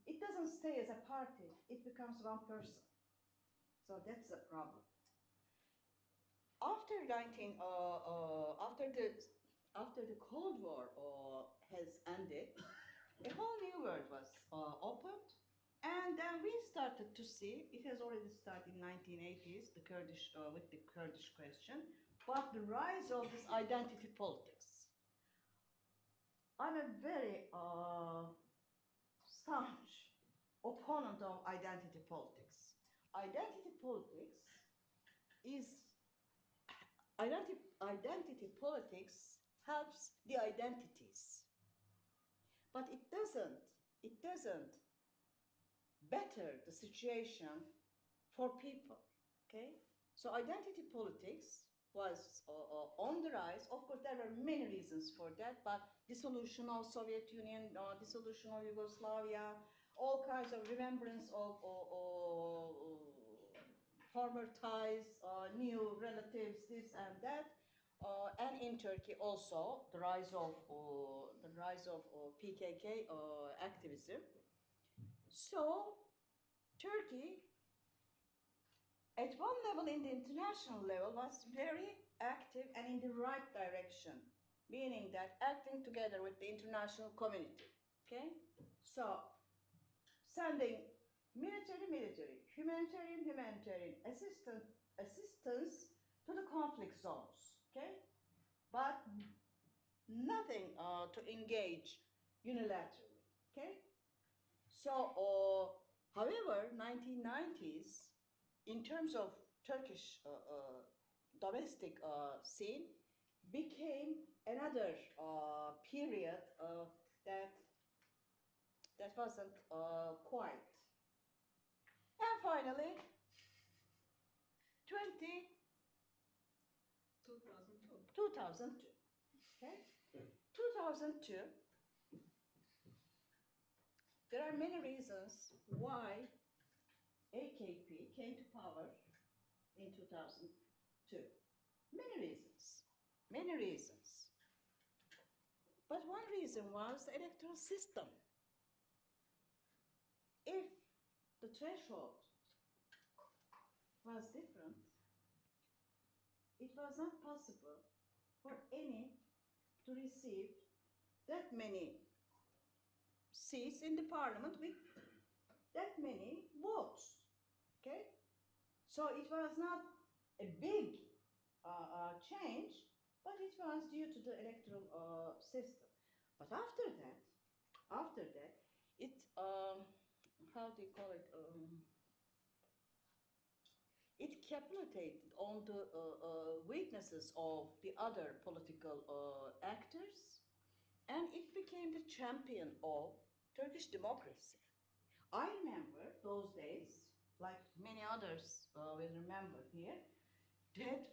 it doesn't stay as a party. It becomes one person. So that's a problem. After after the Cold War has ended, a whole new world was opened, and then we started to see. It has already started in 1980s, the Kurdish with the Kurdish question, but the rise of this identity politics. I'm a very staunch opponent of identity politics. Identity politics is identity politics helps the identities, but it doesn't better the situation for people, okay? So identity politics was on the rise. Of course, there were many reasons for that, but dissolution of Soviet Union, dissolution of Yugoslavia, all kinds of remembrance of former ties, new relatives, this and that. And in Turkey also the rise of PKK activism. So Turkey, at one level, in the international level, was very active and in the right direction, meaning that acting together with the international community. Okay, so sending military, humanitarian assistance to the conflict zones. Okay, but nothing to engage unilaterally. Okay, so however, 1990s, in terms of Turkish domestic scene became another period that wasn't quiet. And finally, 2002. Okay? 2002, there are many reasons why AKP came to power in 2002. Many reasons. Many reasons. But one reason was the electoral system. If the threshold was different, it was not possible for any to receive that many seats in the parliament with that many votes. Okay? So it was not a big change, but it was due to the electoral system. But after that, it, how do you call it? It capitulated on the weaknesses of the other political actors, and it became the champion of Turkish democracy. I remember those days, like many others will remember here, that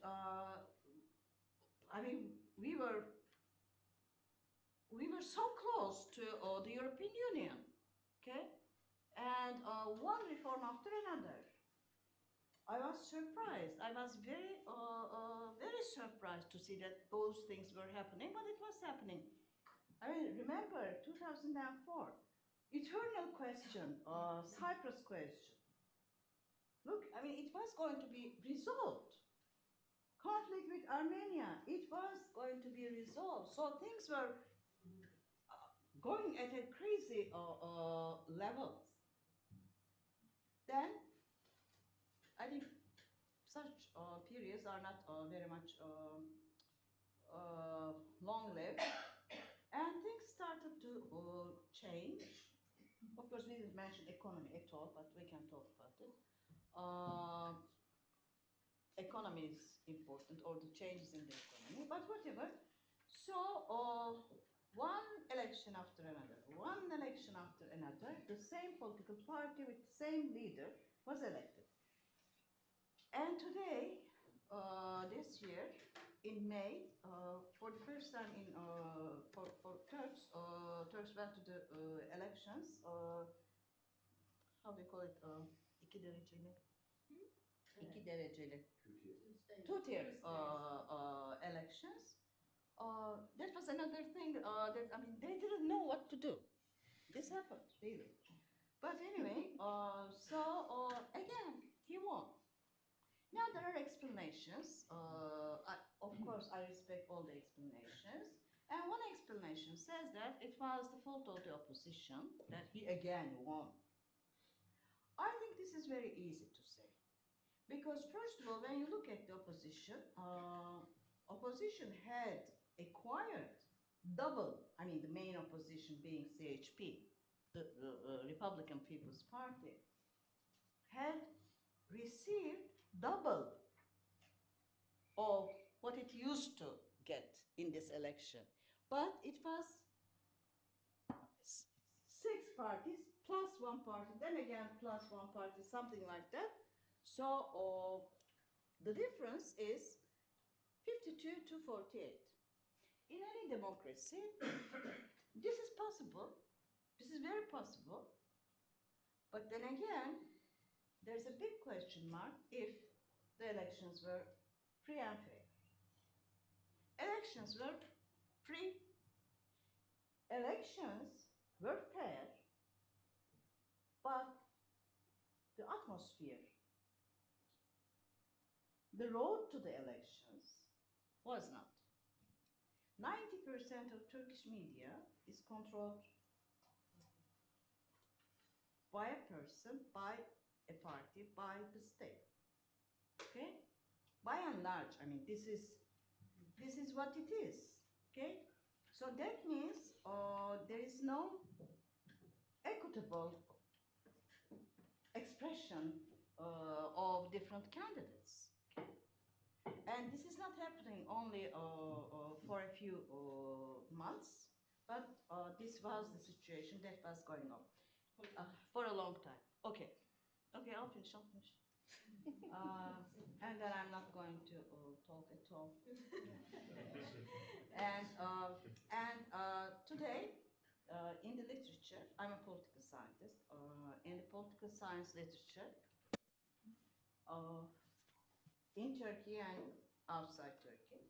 I mean, we were so close to the European Union, okay, and one reform after another. I was surprised. I was very, very surprised to see that those things were happening, but it was happening. I mean, remember 2004, eternal question, Cyprus question. Look, I mean, it was going to be resolved. Conflict with Armenia, it was going to be resolved. So things were going at a crazy levels. Then, I think such periods are not very much long-lived, and things started to change. Of course, we didn't mention economy at all, but we can talk about it. Economy is important, or the changes in the economy, but whatever. So, one election after another, the same political party with the same leader was elected. And today, this year, in May, for the first time for Turks, Turks went to the elections. How do you call it? İki dereceli. İki dereceli. Two-tier elections. That was another thing that, I mean, they didn't know what to do. This happened, really. But anyway, again, he won. Now there are explanations. Of course, I respect all the explanations. And one explanation says that it was the fault of the opposition that he again won. I think this is very easy to say. Because first of all, when you look at the opposition, opposition had acquired double, I mean the main opposition being CHP, the Republican People's Party, had received double of what it used to get in this election. But it was 6 parties plus 1 party, then again plus 1 party, something like that. So the difference is 52 to 48. In any democracy, this is possible. This is very possible. But then again, there's a big question mark if the elections were free and fair. Elections were free. Elections were fair, but the atmosphere, the road to the elections was not. 90% of Turkish media is controlled by a person, by a party, by the state. Okay? By and large, I mean, this is what it is. Okay? So that means there is no equitable expression of different candidates. Okay? And this is not happening only for a few months, but this was the situation that was going on for a long time. Okay, okay, I'll finish. And then I'm not going to talk at all. And today, in the literature, I'm a political scientist. In the political science literature, uh, in Turkey and outside Turkey,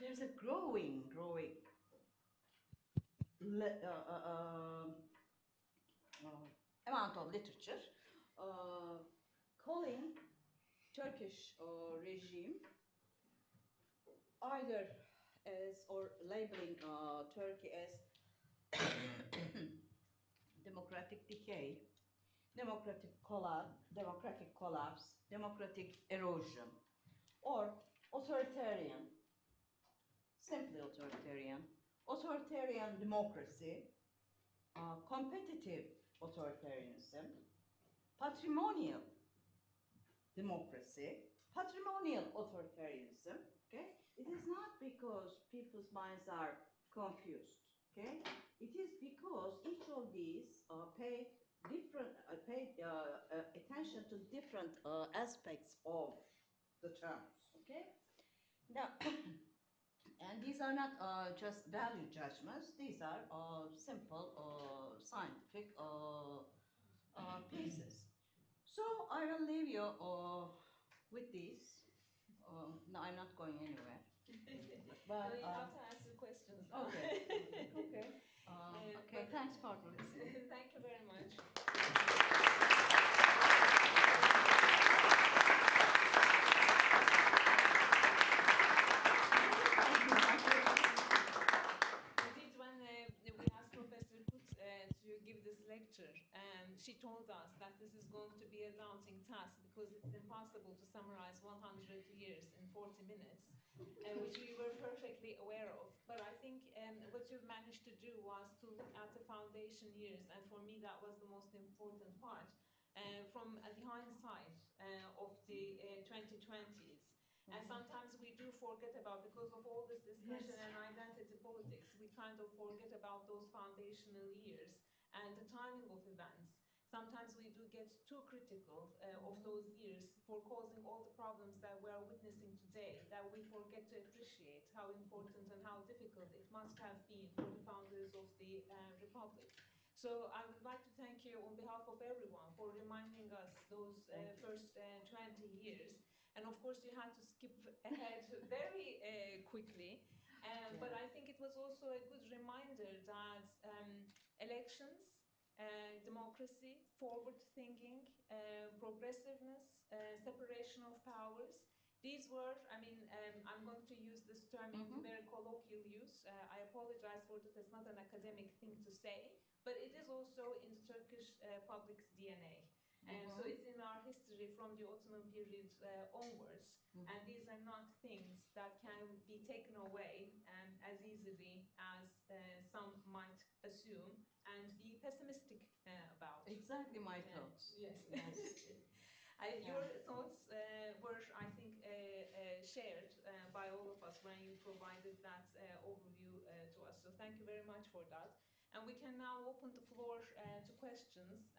there's a growing amount of literature calling Turkish regime either as or labeling Turkey as democratic decay, democratic collapse, democratic erosion, or authoritarian, simply authoritarian democracy, competitive authoritarianism, patrimonial democracy, patrimonial authoritarianism. Okay, it is not because people's minds are confused. Okay, it is because each of these pay attention to different aspects of the terms. Okay, now. And these are not just value judgments, these are simple scientific pieces. So I will leave you with these. No, I'm not going anywhere. But no, you have to answer questions now. Okay. Okay. Okay. Thanks for listening. Thank you very much. Indeed, when we asked Professor Kut to give this lecture, she told us that this is going to be a daunting task because it's impossible to summarize 100 years in 40 minutes, which we were perfectly aware of. But I think what you've managed to do was to look at the foundation years, and for me that was the most important part. From the hindsight of the 2020s. And sometimes we do forget about, because of all this discussion and identity politics, we kind of forget about those foundational years and the timing of events. Sometimes we do get too critical of those years for causing all the problems that we are witnessing today, that we forget to appreciate how important and how difficult it must have been for the founders of the Republic. So I would like to thank you on behalf of everyone for reminding us those first 20 years. And of course, you had to skip ahead very quickly. But I think it was also a good reminder that elections, democracy, forward thinking, progressiveness, separation of powers, these were, I'm going to use this term in very colloquial use. I apologize for that, it's not an academic thing to say, but it is also in the Turkish public's DNA. So it's in our history from the Ottoman period onwards, and these are not things that can be taken away as easily as some might assume and be pessimistic about. Exactly my thoughts. Yes. Your thoughts were, I think, shared by all of us when you provided that overview to us. So thank you very much for that. And we can now open the floor to questions.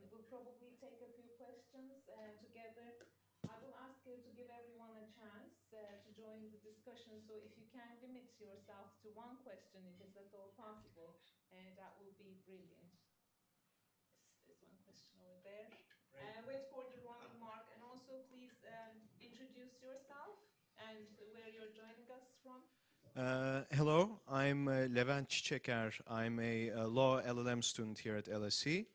We'll probably take a few questions together. I will ask you to give everyone a chance to join the discussion. So if you can limit yourself to one question, if it's at all possible, that will be brilliant. Yes, there's one question over there. Wait for the rounding mark, and also please introduce yourself and where you're joining us from. Hello, I'm Levent Çiçeker. I'm a law LLM student here at LSE.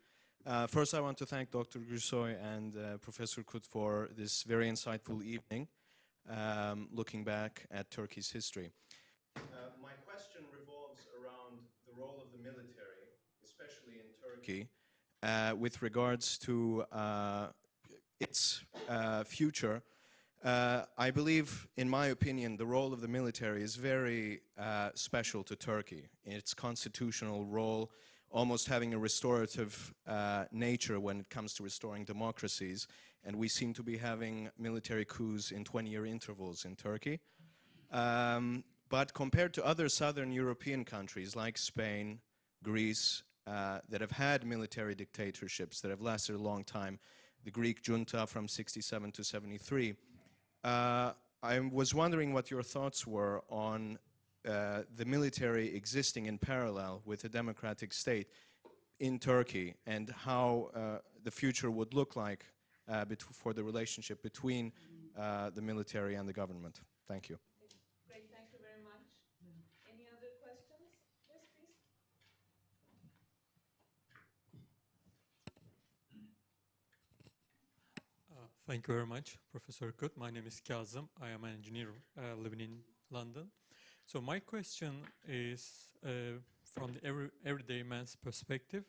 First, I want to thank Dr. Gürsoy and Professor Kut for this very insightful evening, looking back at Turkey's history. My question revolves around the role of the military, especially in Turkey, with regards to its future. I believe, in my opinion, the role of the military is very special to Turkey. Its constitutional role, almost having a restorative nature when it comes to restoring democracies. And we seem to be having military coups in 20-year intervals in Turkey. But compared to other southern European countries like Spain, Greece, that have had military dictatorships that have lasted a long time, the Greek junta from 67 to 73, I was wondering what your thoughts were on the military existing in parallel with a democratic state in Turkey, and how the future would look like for the relationship between the military and the government. Thank you. Great, thank you very much. Any other questions? Yes, please. Thank you very much, Professor Kut. My name is Kazım. I am an engineer living in London. So my question is from the everyday man's perspective.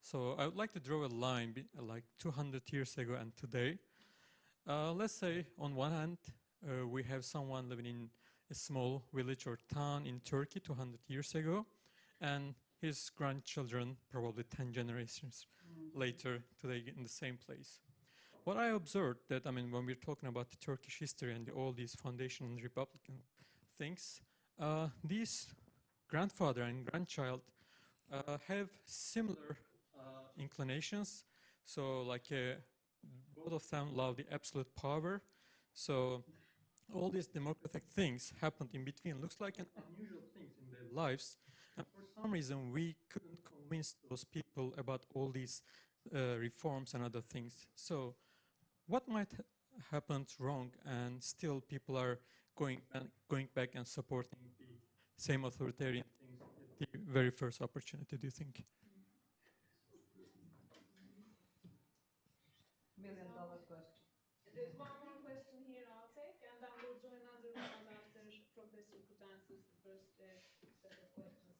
So I would like to draw a line like 200 years ago and today. Let's say on one hand, we have someone living in a small village or town in Turkey 200 years ago, and his grandchildren, probably 10 generations later, today in the same place. What I observed that, I mean, when we're talking about the Turkish history and all these foundation and republican things, these grandfather and grandchild have similar inclinations. So like both of them love the absolute power. So all these democratic things happened in between. Looks like an unusual things in their lives. And for some reason, we couldn't convince those people about all these reforms and other things. So what might happen wrong and still people are going back and supporting the same authoritarian things at the very first opportunity, do you think? $1 million question. There's one more question here I'll take, and then we'll join other rounds after Professor Kut answers the first set of questions.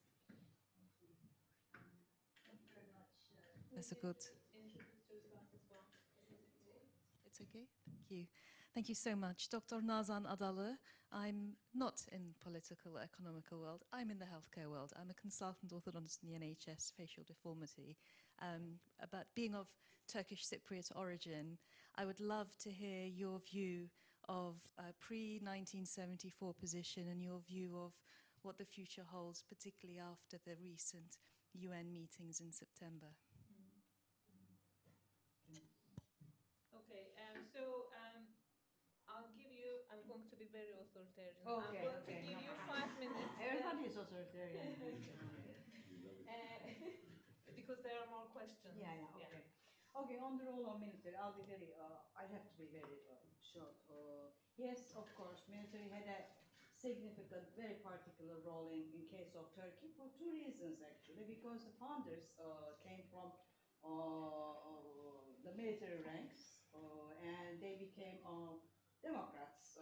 Thank you very much. Please Professor Kut. introduce yourself as well, if it's okay. It's okay. Thank you. Thank you so much. Dr. Nazan Adalı. I'm not in political economical world. I'm in the healthcare world. I'm a consultant orthodontist in the NHS facial deformity. But being of Turkish Cypriot origin, I would love to hear your view of pre-1974 position and your view of what the future holds, particularly after the recent UN meetings in September. Okay, so I'll give you, I'm going to be very authoritarian. Okay, I'm going to give you 5 minutes. Everybody is authoritarian. Because there are more questions. Yeah, okay. Okay, on the role of military, I'll be very, I have to be very short. Yes, of course, military had a significant, very particular role in case of Turkey for two reasons actually. Because the founders came from the military ranks and they became Democrats.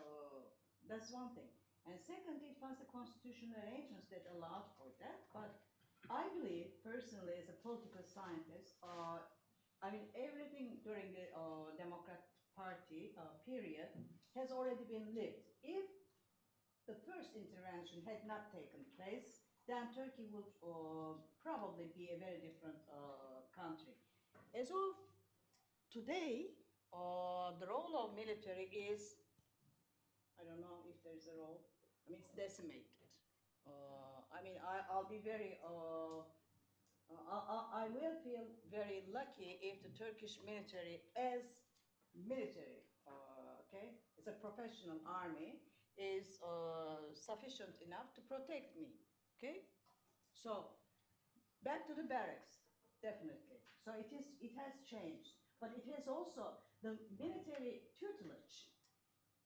That's one thing. And secondly, it was the constitutional arrangements that allowed for that. But I believe, personally, as a political scientist, I mean, everything during the Democrat Party period has already been lived. If the first intervention had not taken place, then Turkey would probably be a very different country. As of today, the role of military is, I don't know if there is a role, I mean, it's decimated. I mean, I'll be very, I will feel very lucky if the Turkish military, as military, okay, as a professional army, is sufficient enough to protect me, okay? So, back to the barracks, definitely. So it has changed, but it has also, the military tutelage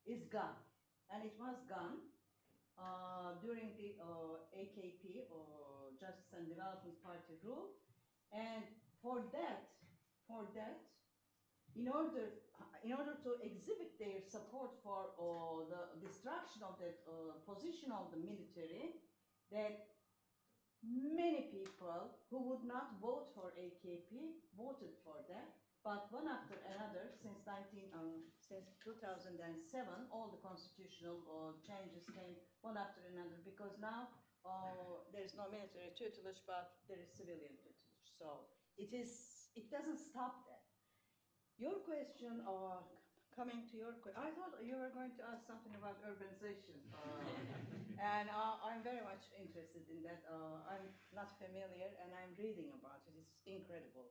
is gone, and it was gone during the AKP, or Justice and Development Party rule, and for that, in order to exhibit their support for the destruction of that position of the military, that many people who would not vote for AKP voted for that. But one after another, since 2007, all the constitutional changes came one after another, because now There's no military tutelage, but there is civilian tutelage. So it doesn't stop that. Your question, coming to your question, I thought you were going to ask something about urbanization. And I'm very much interested in that. I'm not familiar, and I'm reading about it. It's incredible.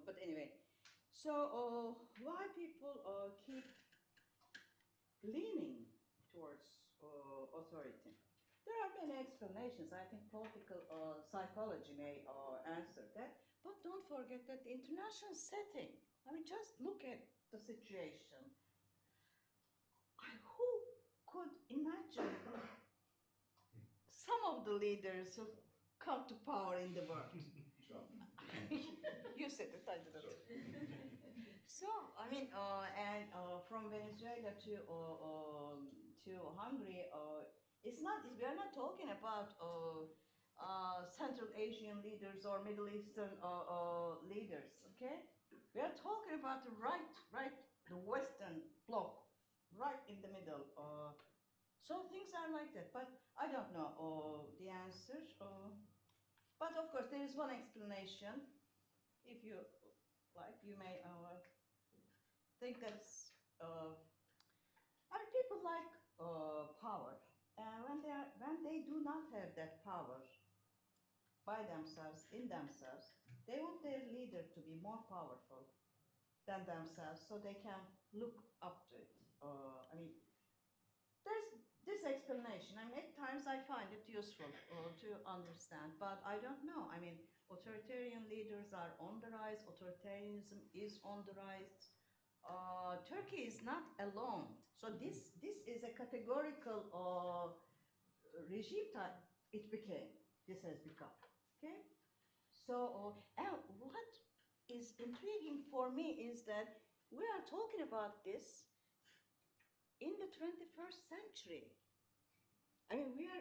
But anyway, so why people keep leaning towards authority? There are many explanations. I think political psychology may answer that. But don't forget that the international setting, I mean, just look at the situation. Who could imagine some of the leaders who come to power in the world? You said it, I didn't. So, I mean, from Venezuela to Hungary, we are not talking about Central Asian leaders or Middle Eastern leaders, okay? We are talking about the Western bloc, right in the middle. So things are like that, but I don't know the answer. But of course, there is one explanation. If you like, you may think that's. People like power, and when they do not have that power by themselves, in themselves, they want their leader to be more powerful than themselves, so they can look up to it. I mean, there's this explanation. I mean, at times I find it useful to understand, but I don't know. I mean, authoritarian leaders are on the rise. Authoritarianism is on the rise. Turkey is not alone. So this is a categorical regime type. It became. This has become. Okay. So and what is intriguing for me is that we are talking about this in the 21st century. I mean, we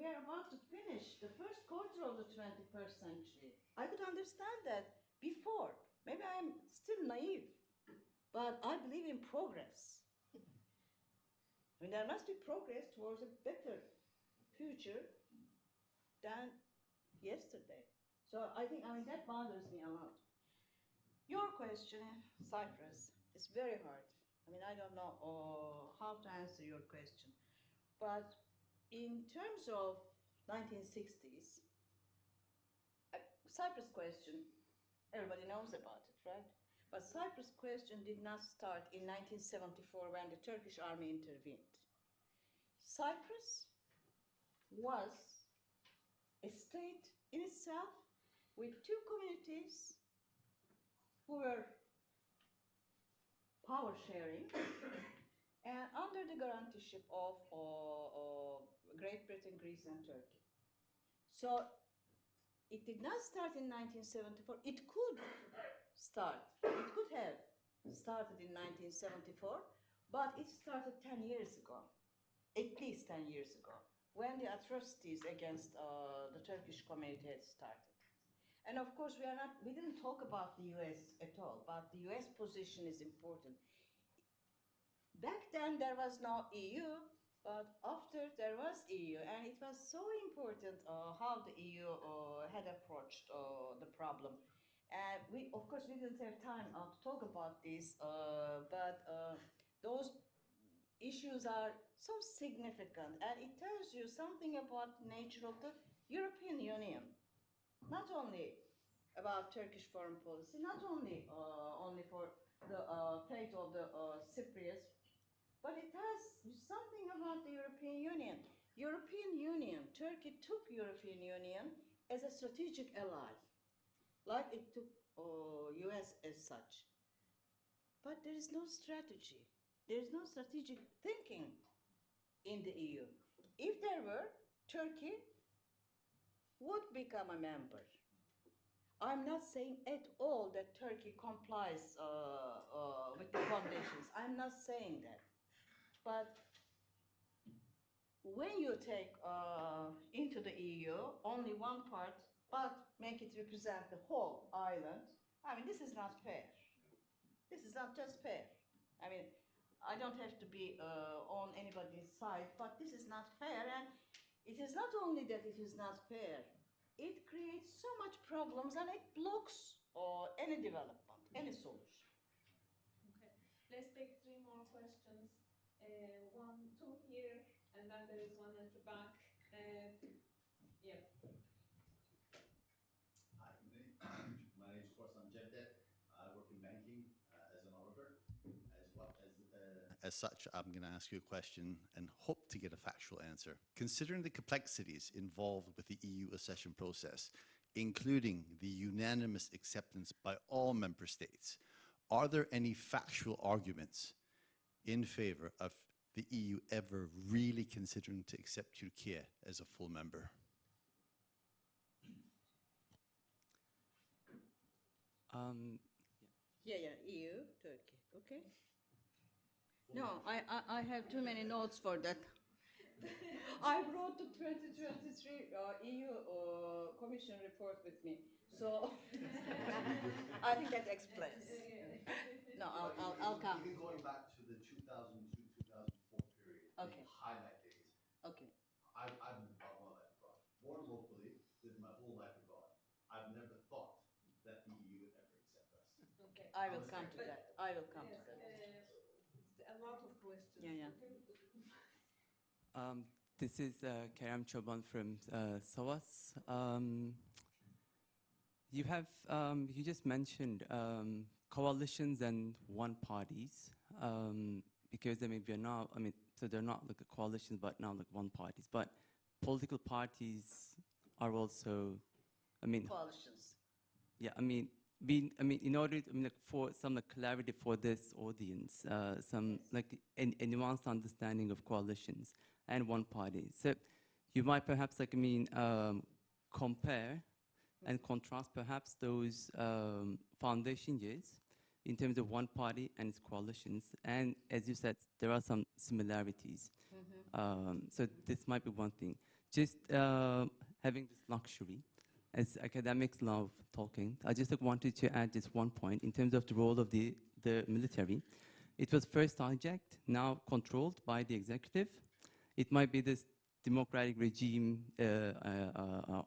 are about to finish the first quarter of the 21st century. I could understand that before. Maybe I'm still naive, but I believe in progress. I mean, there must be progress towards a better future than yesterday. So I mean, that bothers me a lot. Your question, Cyprus, is very hard. I mean, I don't know how to answer your question. But in terms of 1960s, Cyprus question, everybody knows about it, right? But Cyprus question did not start in 1974 when the Turkish army intervened. Cyprus was a state in itself with two communities who were power sharing and under the guaranteeship of Great Britain, Greece, and Turkey. So it did not start in 1974. It could start. It could have started in 1974, but it started 10 years ago, at least 10 years ago, when the atrocities against the Turkish community had started. And of course, we didn't talk about the US at all, but the US position is important. Back then, there was no EU, but after there was EU, and it was so important how the EU had approached the problem. And of course, we didn't have time to talk about this, but those issues are so significant, and it tells you something about the nature of the European Union. Not only about Turkish foreign policy, not only for the fate of the Cypriots, but it has something about the European Union. European Union, Turkey took European Union as a strategic ally, like it took US as such. But there is no strategy. There is no strategic thinking in the EU. If there were, Turkey would become a member. I'm not saying at all that Turkey complies with the conditions. I'm not saying that. But when you take into the EU only one part, but make it represent the whole island, I mean, this is not fair. This is not just fair. I mean, I don't have to be on anybody's side, but this is not fair. And It is not only that it is not fair, it creates so much problems and it blocks any development, any solution. Okay, let's take 3 more questions. 1, 2 here, and then there is one at the back. Yeah. Hi, my name is Korsan Cevdet. I work in banking as an auditor. As such, I'm going to ask you a question and hope to get a factual answer. Considering the complexities involved with the EU accession process, including the unanimous acceptance by all member states, are there any factual arguments in favor of the EU ever really considering to accept Turkey as a full member? Yeah, EU, Turkey, okay? No, I have too many notes for that. I brought the 2023 EU Commission report with me, so I think that explains. No, I'll come. Even going back to the 2002-2004 period, okay. the highlight days. Okay. I've moved my whole life abroad. Born locally, lived my whole life abroad. I've never thought that the EU would ever accept us. Okay. I will come to that. I will come to that. A lot of questions. Yeah. This is Kerem Çoban from SOAS. You just mentioned coalitions and one parties because we're now, so they're not like a coalition, but now like one parties. But political parties are also, Coalitions. yeah, in order to, like for some like clarity for this audience, some like a nuanced understanding of coalitions and one party. So you might perhaps compare and contrast perhaps those foundation years in terms of one party and its coalitions. And as you said, there are some similarities. So this might be one thing. Just having this luxury, as academics love talking, I just wanted to add just one point in terms of the role of the military. It was first hijacked, now controlled by the executive. It might be this democratic regime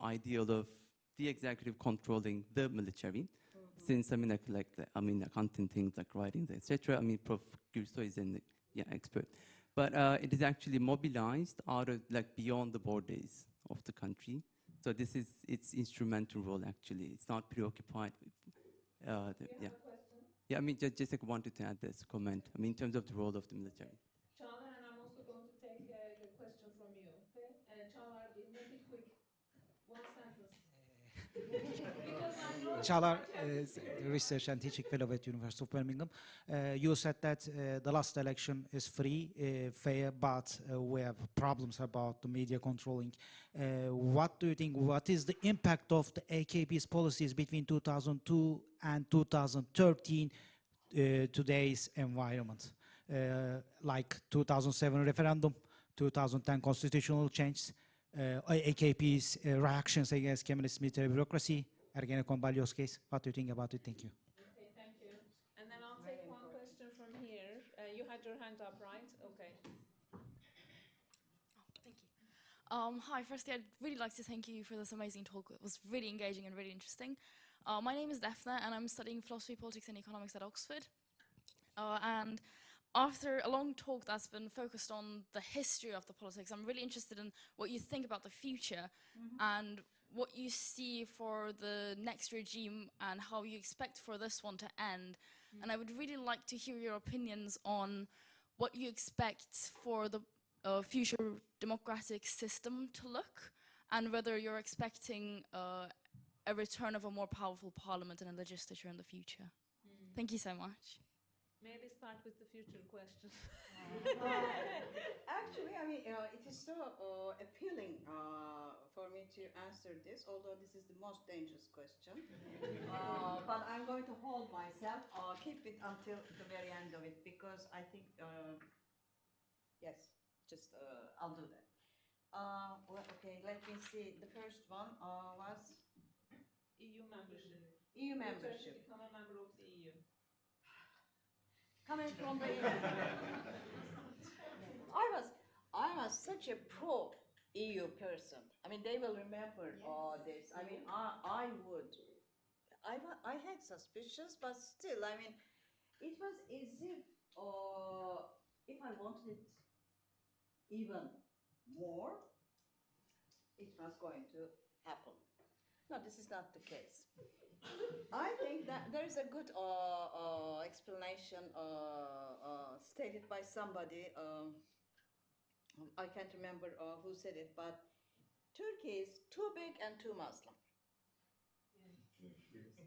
ideal of the executive controlling the military. Since accounting things like writing, etc. Prof. Gürsoy is an expert, but it is actually mobilized out of beyond the borders of the country. So this is its instrumental role actually. It's not preoccupied with. You have a question? Yeah, just wanted to add this comment. In terms of the role of the military. Çağlar, and I'm also going to take a question from you. Okay, Çağlar, make it quick. One sentence. Çağlar is the research and teaching fellow at University of Birmingham. You said that the last election is free, fair, but we have problems about the media controlling. What do you think? What is the impact of the AKP's policies between 2002 and 2013? Today's environment, like 2007 referendum, 2010 constitutional change, AKP's reactions against Kemalist military bureaucracy, Ergenekon Balyoz case. What do you think about it? Thank you. Okay, thank you. And then I'll take one question from here. You had your hand up, right? Okay. Oh, thank you. Hi, firstly, I'd really like to thank you for this amazing talk. It was really engaging and really interesting. My name is Daphne, and I'm studying philosophy, politics, and economics at Oxford. And after a long talk that's been focused on the history of the politics, I'm really interested in what you think about the future and what you see for the next regime and how you expect for this one to end. And I would really like to hear your opinions on what you expect for the future democratic system to look, and whether you're expecting a return of a more powerful parliament and a legislature in the future. Thank you so much. Maybe start with the future question. Actually, it is so appealing for me to answer this, although this is the most dangerous question. But I'm going to hold myself, keep it until the very end of it, because I think, yes, just I'll do that. Well, okay, let me see. The first one was EU membership. EU Will membership. Turkey become a member of the EU? Coming from the I was such a pro EU person. I mean, they will remember all this. I mean, I would. I had suspicions, but still, I mean, it was as if I wanted it even more, it was going to happen. No, this is not the case. I think that there is a good explanation stated by somebody. I can't remember who said it, but Turkey is too big and too Muslim.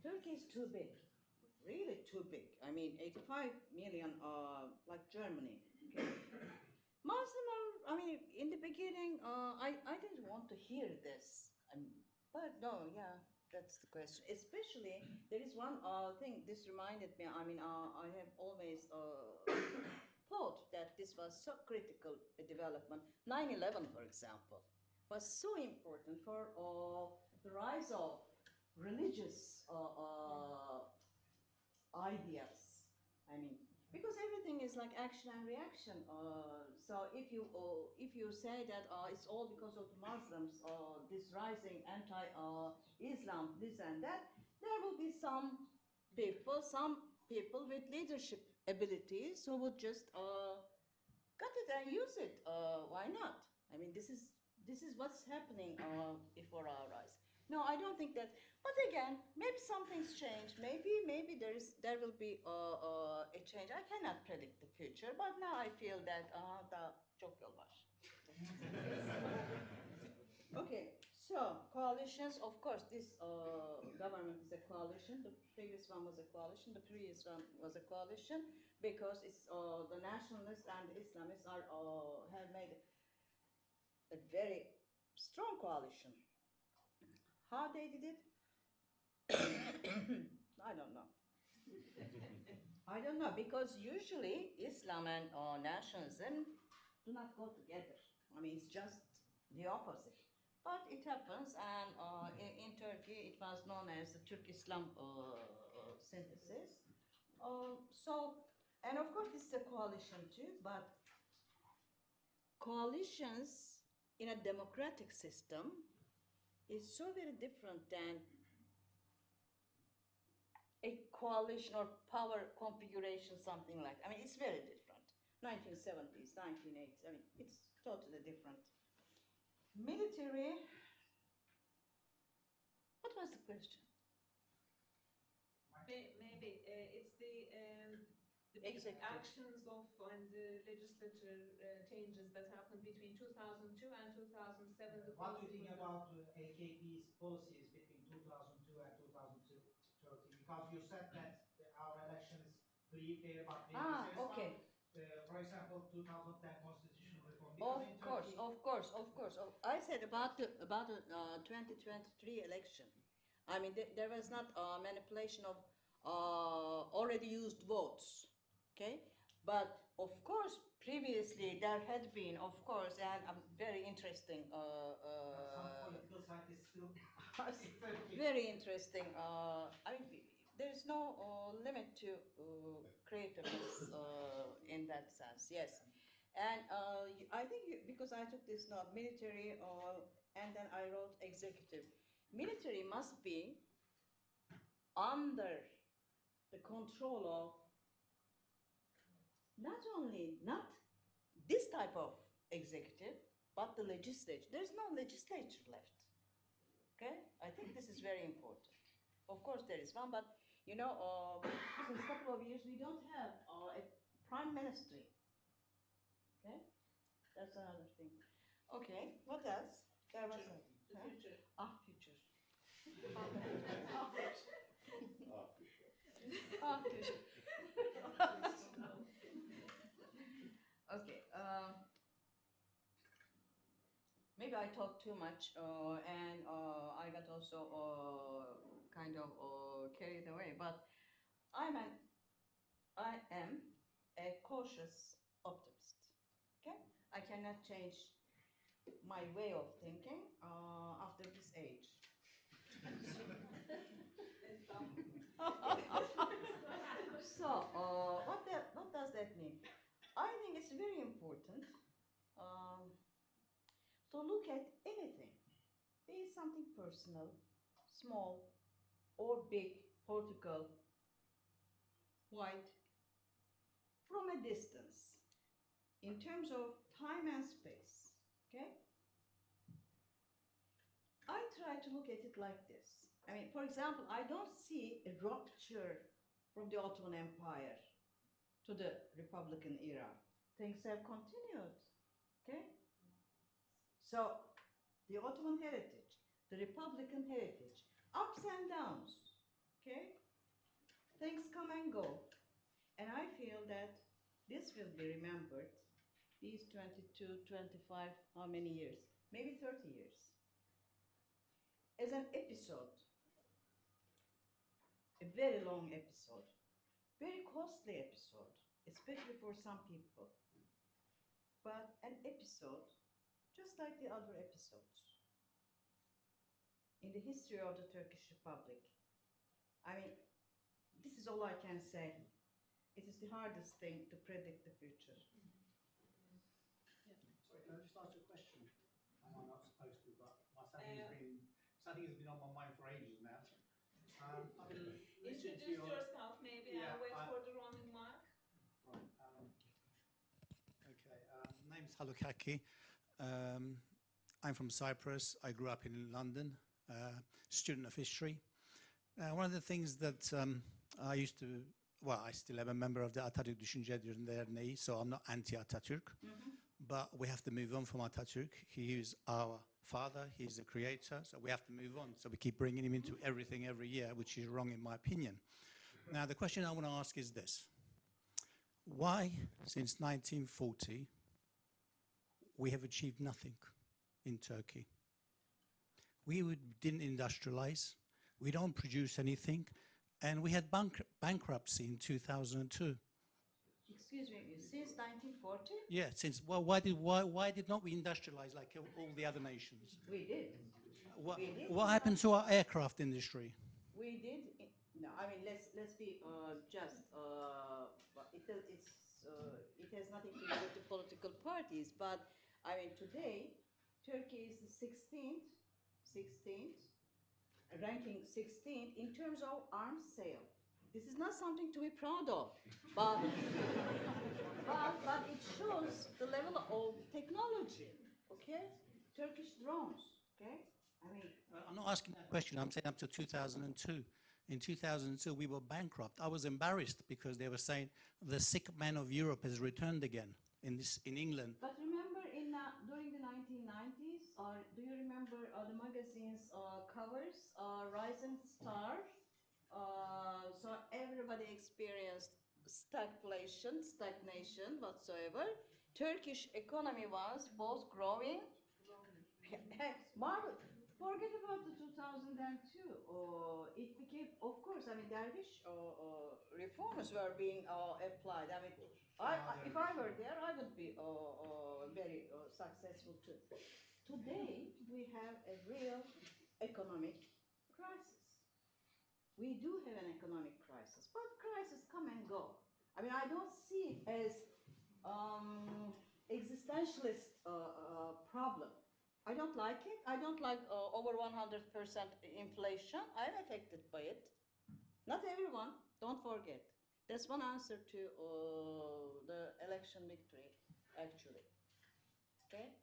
Turkey is too big, really too big. I mean, 85 million, like Germany. Okay. Muslim are, I mean, in the beginning, I didn't want to hear this. But no, yeah, that's the question. Especially, there is one thing, this reminded me, I mean, I have always thought that this was so critical a development. 9/11, for example, was so important for the rise of religious ideas. I mean, because everything is like action and reaction. So if you say that it's all because of the Muslims, this rising anti-Islam, this and that, there will be some people with leadership abilities who would just cut it and use it. Why not? I mean, this is what's happening before our eyes. No, I don't think that. But again, maybe something's changed. Maybe there will be a change. I cannot predict the future, but now I feel that the çok yol var. Okay, so coalitions. Of course, this government is a coalition. The previous one was a coalition. The previous one was a coalition because it's the nationalists and the Islamists have made a very strong coalition. How they did it, I don't know. I don't know, because usually Islam and nationalism do not go together. I mean, it's just the opposite. But it happens, and in Turkey, it was known as the Turk-Islam synthesis. And of course, this is a coalition too, but coalitions in a democratic system is so very different than a coalition or power configuration, something like that. I mean, it's very different. 1970s, 1980s, I mean, it's totally different. Military, what was the question? Maybe it's the big actions of and the legislature changes that happened between 2002 and 2007. What do you think about AKP's policies between 2002 and 2013? Because you said that our election is free, fair, but Okay. For example, 2010 constitutional reform. Of course. I said about the 2023 election. I mean, there was not manipulation of already used votes, okay? But of course, previously there had been, of course, and very interesting. Some political scientists still very interesting. I mean, there's no limit to creativeness in that sense. Yes, and I think because I took this note, military, and then I wrote executive. Military must be under the control of not this type of executive, but the legislature. There's no legislature left. Okay, I think this is very important. Of course, there is one, but you know, since a couple of years we don't have a prime ministry. Okay, that's another thing. Okay, what else? There was The future. Future. Okay. Maybe I talked too much, and I got also kind of carried away. But I am a cautious optimist. Okay, I cannot change my way of thinking after this age. So, what does that mean? I think it's very important to look at anything, be it something personal, small, or big, political, wide, from a distance, in terms of time and space, okay? I try to look at it like this. I mean, for example, I don't see a rupture from the Ottoman Empire to the Republican era. Things have continued, okay? So, the Ottoman heritage, the Republican heritage, ups and downs, okay? Things come and go. And I feel that this will be remembered, these 22, 25, how many years? Maybe 30 years. As an episode, a very long episode, very costly episode, especially for some people, but an episode just like the other episodes in the history of the Turkish Republic. I mean, this is all I can say. It is the hardest thing to predict the future. Sorry, can I just ask a question? I'm not supposed to, but something has been on my mind for ages now. I've been listening to Introduce yourself, maybe. I'll wait for the roaming mark. Right. Okay. Name's Halukaki. I'm from Cyprus. I grew up in London, student of history. One of the things that I used to, well, I still am a member of the Atatürk Düşünce Derneği, so I'm not anti-Atatürk. But we have to move on from Atatürk. He is our father, he's the creator, so we have to move on. So we keep bringing him into everything every year, which is wrong in my opinion. Now, the question I want to ask is this. Why, since 1940, we have achieved nothing in Turkey? We didn't industrialize, we don't produce anything, and we had bankruptcy in 2002. Excuse me, since 1940? Yeah, since, well, why did not we industrialize like all the other nations? We did. What happened to our aircraft industry? We did. No, I mean let's be just. But it has nothing to do with the political parties. But I mean today, Turkey is the 16th, ranking 16th in terms of arms sale. This is not something to be proud of, but but it shows the level of technology. Okay, Turkish drones. Okay, I mean. I'm not asking that question. I'm saying up to 2002. In 2002, we were bankrupt. I was embarrassed because they were saying the sick man of Europe has returned again in England. But remember, during the 1990s, do you remember the magazine's covers, Rise and Star? So everybody experienced stagnation whatsoever. Turkish economy was both growing. Marvel, forget about the 2002. It became, of course, I mean, Dervish reforms were being applied. I mean, if I were there, I would be very successful too. Today, we have a real economic crisis. We do have an economic crisis, but crises come and go. I mean, I don't see it as existentialist problem. I don't like it. I don't like over 100% inflation. I'm affected by it. Not everyone, don't forget. That's one answer to the election victory, actually. Okay?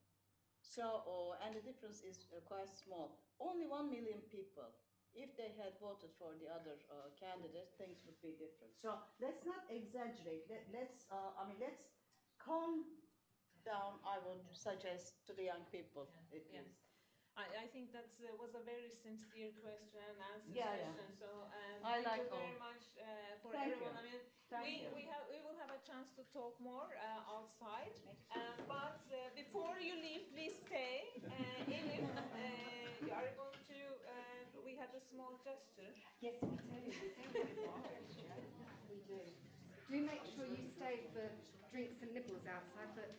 So, and the difference is quite small. Only 1 million people. If they had voted for the other candidate, things would be different. So let's not exaggerate. Let's calm down, I would suggest to the young people, at least. I think that was a very sincere question and answer Yeah. session. So I thank you like very all. much for Thank everyone. you. I mean, Thank you. we will have a chance to talk more outside. But before you leave, please stay. Elif, you are going to. We had a small gesture. Yes, we do. We do have a small gesture. We do. Do make sure you stay for drinks and nibbles outside, but